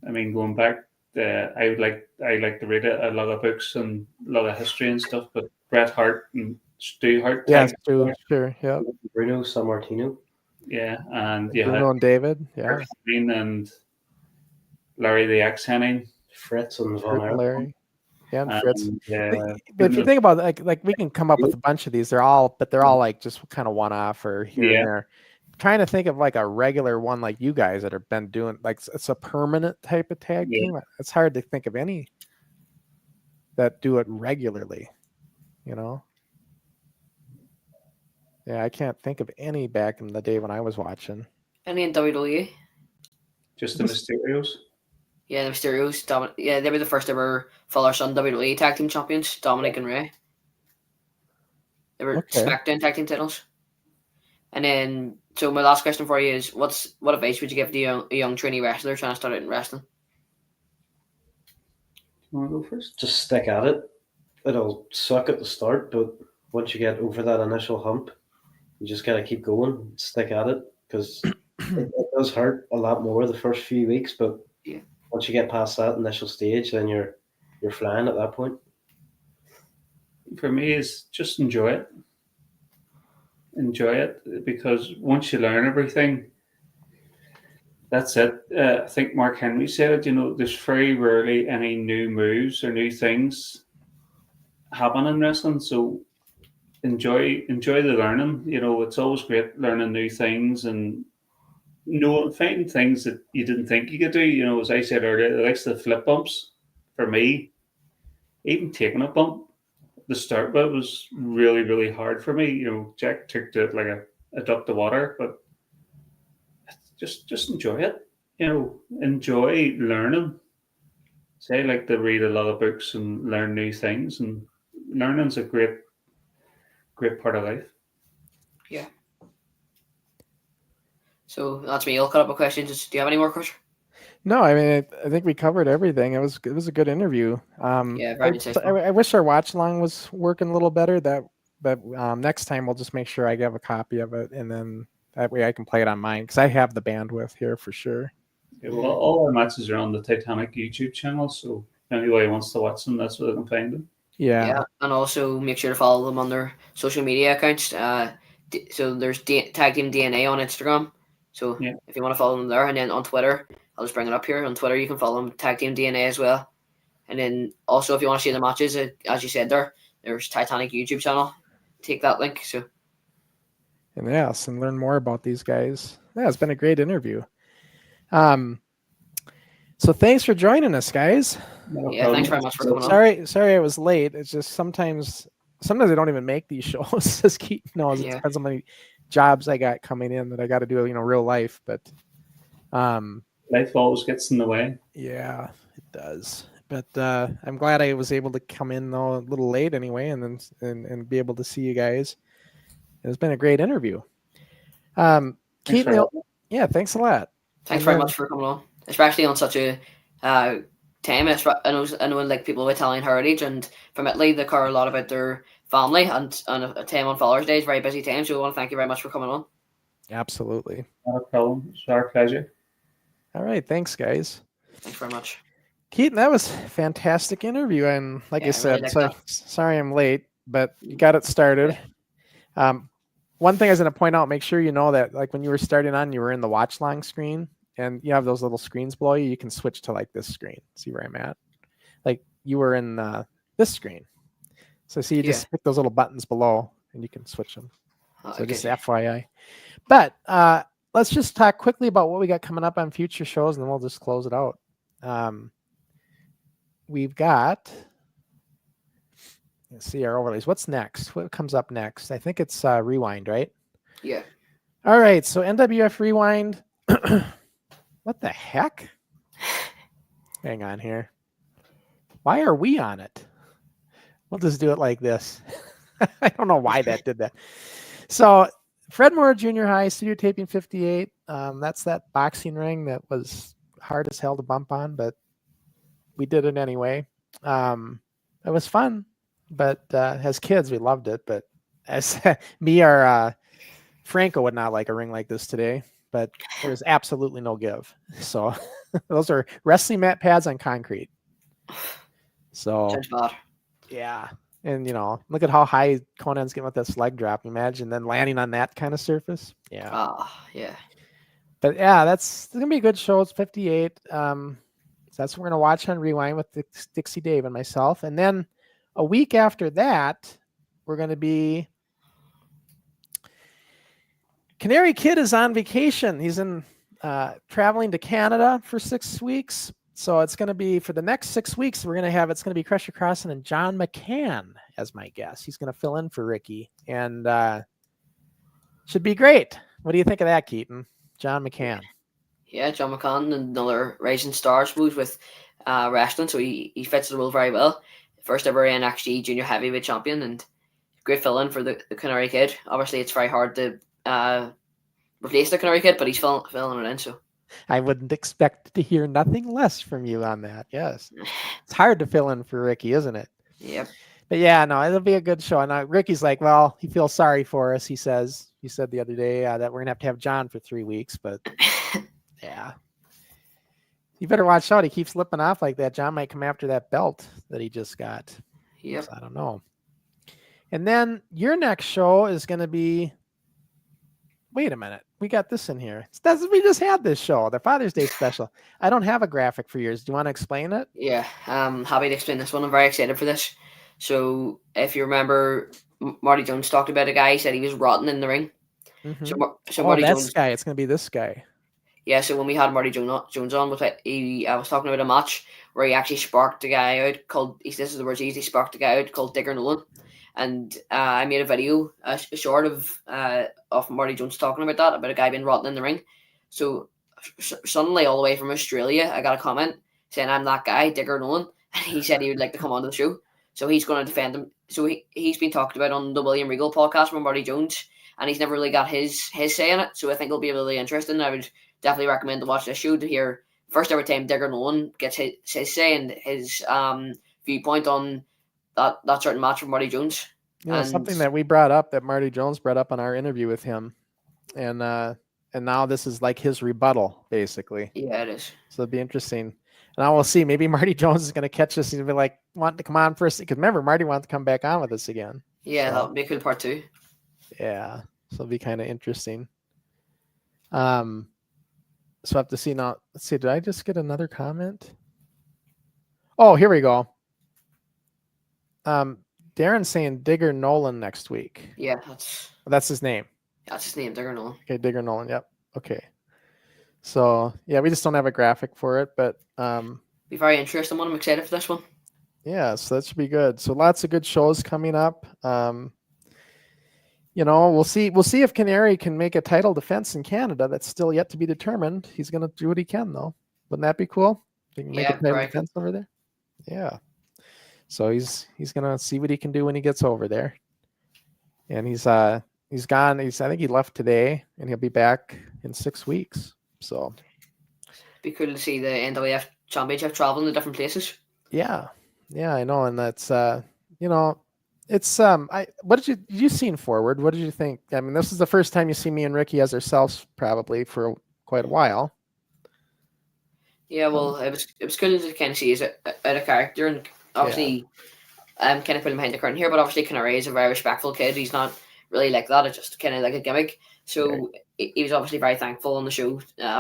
I mean, going back, I like to read a lot of books and a lot of history and stuff. But Bret Hart and Stu Hart. Yeah, Stu, sure, yeah. Bruno Sammartino. Yeah, and Bruno and David. Yeah, and Larry the Axe Henning, Fritz and Von Larry. Yeah, and Fritz. Yeah, but if you think about it, like we can come up with a bunch of these. They're all just kind of one-off or here and there. I'm trying to think of a regular one like you guys that have been doing it's a permanent type of tag team. It's hard to think of any that do it regularly. Yeah, I can't think of any back in the day when I was watching. Any in WWE? Just the Mysterios. Yeah, the Mysterios. Yeah, they were the first ever father-son WWE tag team champions, Dominic and Ray. They were SmackDown tag team titles. And then, so my last question for you is, what advice would you give to a young trainee wrestler trying to start out in wrestling? You want to go first? Just stick at it. It'll suck at the start, but once you get over that initial hump, you just gotta keep going, stick at it, because it does hurt a lot more the first few weeks. But once you get past that initial stage, then you're flying at that point. For me, is just enjoy it. Enjoy it, because once you learn everything, that's it. I think Mark Henry said it. There's very rarely any new moves or new things happen in wrestling. So enjoy the learning. It's always great learning new things and finding things that you didn't think you could do. As I said earlier, the likes of the flip bumps. For me, even taking a bump, the start bit was really, really hard for me. Jack took it like a duck to water, but just enjoy it. Enjoy learning. I like to read a lot of books and learn new things, and learning's a great part of life. Yeah. So that's me. I'll cut up with questions. Do you have any more, Chris? No, I mean, I think we covered everything. It was a good interview. Yeah, very insightful. I wish our watch along was working a little better. But next time we'll just make sure I have a copy of it, and then that way I can play it on mine, because I have the bandwidth here for sure. Yeah, well, all our matches are on the Titanic YouTube channel, so if anybody wants to watch them, that's where they can find them. Yeah, and also make sure to follow them on their social media accounts. So there's Tag Team DNA on Instagram. So if you want to follow them there, and then on Twitter, I'll just bring it up here on Twitter. You can follow them, Tag Team DNA as well. And then also, if you want to see the matches, as you said there's Titanic YouTube channel. Take that link. So. And yes, and learn more about these guys. Yeah, it's been a great interview. So thanks for joining us, guys. Yeah, thanks very much for coming on. Sorry I was late. It's just sometimes I don't even make these shows. As Keaton knows, it depends on how many jobs I got coming in that I got to do, real life. But life always gets in the way. Yeah, it does. But I'm glad I was able to come in though a little late anyway, and then be able to see you guys. It's been a great interview. Keaton, yeah, thanks a lot. Thanks very much for coming on, especially on such a time. I know like people with Italian heritage and from Italy, they care a lot about their family, and a time on Father's Day is a very busy time. So I want to thank you very much for coming on. Absolutely. Not a problem. It's our pleasure. All right. Thanks, guys. Thanks very much. Keaton, that was a fantastic interview. And like I said, really sorry I'm late, but you got it started. One thing I was going to point out, make sure you know that like when you were starting on, you were in the watch long screen and you have those little screens below you. You can switch to like this screen. See where I'm at? Like you were in this screen. So see, you just pick those little buttons below and you can switch them. So just FYI. But let's just talk quickly about what we got coming up on future shows and then we'll just close it out. We've got, let's see our overlays. What's next? What comes up next? I think it's Rewind, right? Yeah. All right. So NWF Rewind. What the heck? Hang on here. Why are we on it? We'll just do it like this. I don't know why that did that. So Fred Moore Junior High, studio taping 58. That's that boxing ring that was hard as hell to bump on, but we did it anyway. It was fun, but as kids, we loved it. But as Franco would not like a ring like this today, but there's absolutely no give. So those are wrestling mat pads on concrete. So yeah. And look at how high Conan's getting with this leg drop. Imagine then landing on that kind of surface. Yeah. Yeah. But yeah, it's gonna be a good show. It's 58. So that's what we're gonna watch on Rewind with Dixie Dave and myself. And then a week after that, we're gonna be Canary Kid is on vacation. He's traveling to Canada for 6 weeks. So it's going to be for the next 6 weeks. It's going to be Crusher Crossan and John McCann as my guest. He's going to fill in for Ricky and should be great. What do you think of that, Keaton? John McCann. Yeah, John McCann, another rising star, I suppose, with wrestling. So he fits the role very well. First ever NXT junior heavyweight champion and great fill in for the Canary Kid. Obviously, it's very hard to replace the Canary Kid, but he's filling it in. So I wouldn't expect to hear nothing less from you on that. Yes. It's hard to fill in for Ricky, isn't it? Yep. But yeah, no, it'll be a good show. And Ricky's like, well, he feels sorry for us. He said the other day that we're going to have John for 3 weeks, but yeah. You better watch out. He keeps slipping off like that. John might come after that belt that he just got. Yep. So I don't know. And then your next show is going to be, wait a minute. We got this in here. We just had this show, the Father's Day special. I don't have a graphic for yours. Do you want to explain it? Yeah, I'm happy to explain this one. I'm very excited for this. So if you remember, Marty Jones talked about a guy. He said he was rotten in the ring. Mm-hmm. So Marty Jones, guy. It's going to be this guy. Yeah, so when we had Marty Jones on, I was talking about a match where he actually sparked a guy out called, this is the words he used, he sparked a guy out called Digger Nolan. And I made a video, a short of Marty Jones talking about a guy being rotten in the ring. So suddenly, all the way from Australia, I got a comment saying, I'm that guy, Digger Nolan. And he said he would like to come onto the show. So he's going to defend him. So he's been talked about on the William Regal podcast with Marty Jones. And he's never really got his say in it. So I think it'll be really interesting. I would definitely recommend to watch this show to hear first ever time Digger Nolan gets his say and his viewpoint on that certain match from Marty Jones. Yeah, something that we brought up, that Marty Jones brought up on our interview with him. And now this is like his rebuttal, basically. Yeah, it is. So it'll be interesting. And I will see. Maybe Marty Jones is going to catch us and be like, wanting to come on first. Because remember, Marty wants to come back on with us again. Yeah, that would be a cool part too. Yeah, so it'll be kind of interesting. So I have to see now. Let's see. Did I just get another comment? Oh, here we go. Darren's saying Digger Nolan next week. Yeah, That's his name. That's his name, Digger Nolan. Okay, Digger Nolan. Yep. Okay. So yeah, we just don't have a graphic for it, but be very interesting one. I'm excited for this one. Yeah, so that should be good. So lots of good shows coming up. We'll see if Canary can make a title defense in Canada. That's still yet to be determined. He's going to do what he can, though. Wouldn't that be cool? He can make a title defense over there. Yeah. So he's going to see what he can do when he gets over there. And he's gone. I think he left today, and he'll be back in 6 weeks. So be cool to see the NWF Championship traveling to different places. Yeah, I know, and that's it's what did you seen Forward? What did you think? I mean, this is the first time you see me and Ricky as ourselves probably for quite a while. Yeah, well, it was cool to kind of see as out of character, and obviously, I'm kind of putting behind the curtain here, but obviously, Canary is a very respectful kid. He's not really like that. It's just kind of like a gimmick. So he was obviously very thankful on the show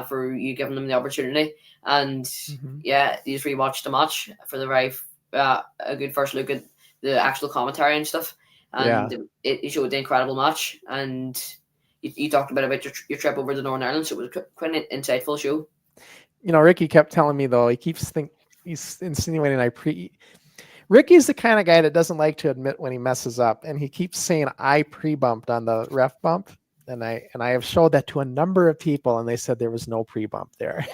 for you giving him the opportunity, and he's rewatched the match for the very a good first look at the actual commentary and stuff, and it showed the incredible match. And you talked about your trip over to Northern Ireland, so it was quite an insightful show. Ricky kept telling me though, he's insinuating Ricky's the kind of guy that doesn't like to admit when he messes up, and he keeps saying I pre-bumped on the ref bump, and I have showed that to a number of people, and they said there was no pre-bump there.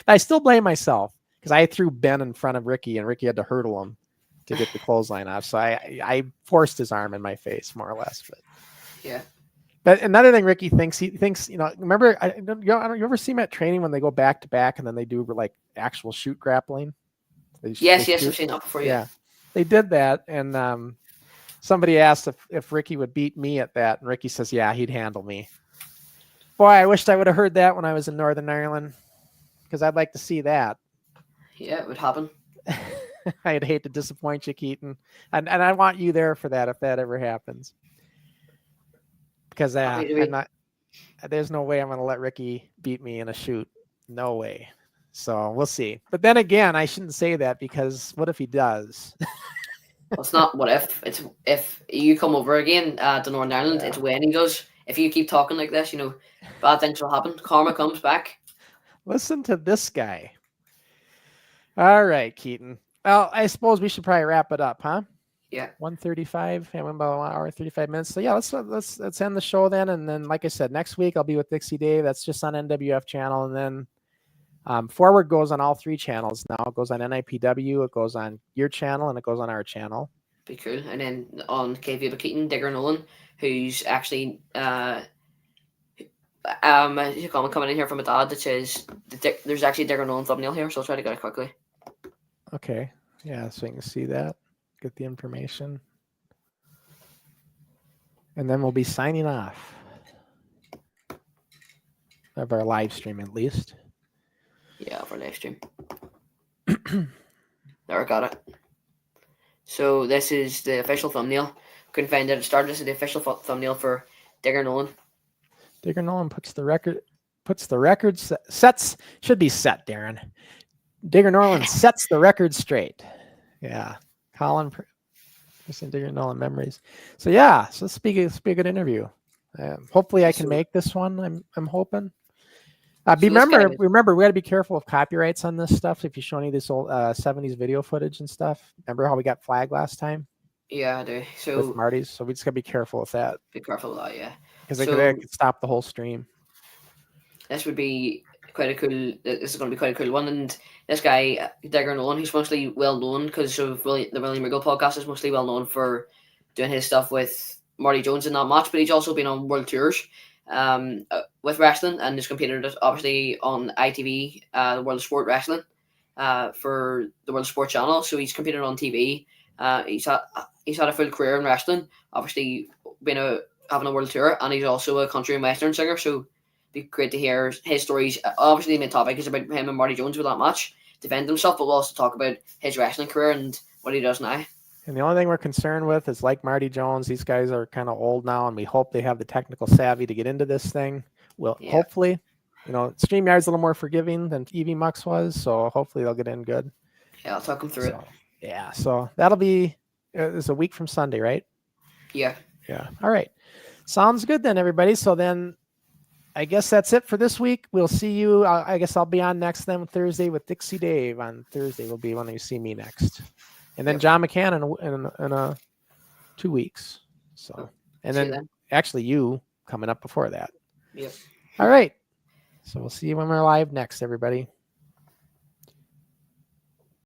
I still blame myself because I threw Ben in front of Ricky, and Ricky had to hurdle him to get the clothesline off. So I forced his arm in my face, more or less. But yeah. But another thing Ricky thinks, remember, you ever see him at training when they go back to back and then they do like actual shoot grappling? Yes, I've seen that before. Yeah, they did that, and somebody asked if Ricky would beat me at that, and Ricky says, "Yeah, he'd handle me." Boy, I wished I would have heard that when I was in Northern Ireland, because I'd like to see that. Yeah, it would happen. I'd hate to disappoint you, Keaton, and I want you there for that if that ever happens. Because there's no way I'm going to let Ricky beat me in a shoot. No way. So we'll see. But then again, I shouldn't say that because what if he does? Well, it's not what if. It's if you come over again to Northern Ireland, it's when he does. If you keep talking like this, bad things will happen. Karma comes back. Listen to this guy. All right, Keaton. Well, I suppose we should probably wrap it up, huh? Yeah. 1:35. And about an hour, 35 minutes. So yeah, let's end the show then. And then, like I said, next week I'll be with Dixie Dave. That's just on NWF channel, and then. Forward goes on all 3 channels now. It goes on NIPW, it goes on your channel, and it goes on our channel. Be cool. And then on Kayfabe Keaton, Digger Nolan, who's actually coming in here from a dad that says there's actually a Digger Nolan thumbnail here, so I'll try to get it quickly. Okay. Yeah, so you can see that. Get the information. And then we'll be signing off. Of our live stream at least. Yeah, for live stream. There, I got it. So this is the official thumbnail. Couldn't find it at the start. This is the official thumbnail for Digger Nolan. Digger Nolan puts the record sets, should be set, Darren. Digger Nolan sets the record straight. Yeah. Colin, Digger Nolan memories. So yeah, so this will be a good interview. Hopefully I can make this one. I'm hoping. Remember, we got to be careful of copyrights on this stuff. If you show any of this old 70s video footage and stuff, remember how we got flagged last time? Yeah, I do. So with Marty's, so we just got to be careful with that. Be careful with that, yeah. Because they could stop the whole stream. This would be quite a cool. This is going to be quite a cool one. And this guy, Digger Nolan, he's mostly well known because of the William Regal podcast is mostly well known for doing his stuff with Marty Jones in that match. But he's also been on world tours. With wrestling, and has competed obviously on ITV, the World of Sport Wrestling, for the World of Sport channel. So he's competed on TV. He's had a full career in wrestling. Obviously, having a world tour, and he's also a country and western singer. So it'd be great to hear his stories. Obviously, the main topic is about him and Marty Jones with that match, defend himself, but we'll also talk about his wrestling career and what he does now. And the only thing we're concerned with is, like Marty Jones, these guys are kind of old now, and we hope they have the technical savvy to get into this thing. Hopefully. StreamYard's a little more forgiving than EVMux was, so hopefully they'll get in good. Yeah, I'll talk them through it. Yeah, so that'll be it's a week from Sunday, right? Yeah. Yeah. All right. Sounds good then, everybody. So then I guess that's it for this week. We'll see you. I guess I'll be on next then Thursday with Dixie Dave. On Thursday will be when you see me next. And then John McCann in 2 weeks. So, and then actually you coming up before that. Yep. All right. So we'll see you when we're live next, everybody.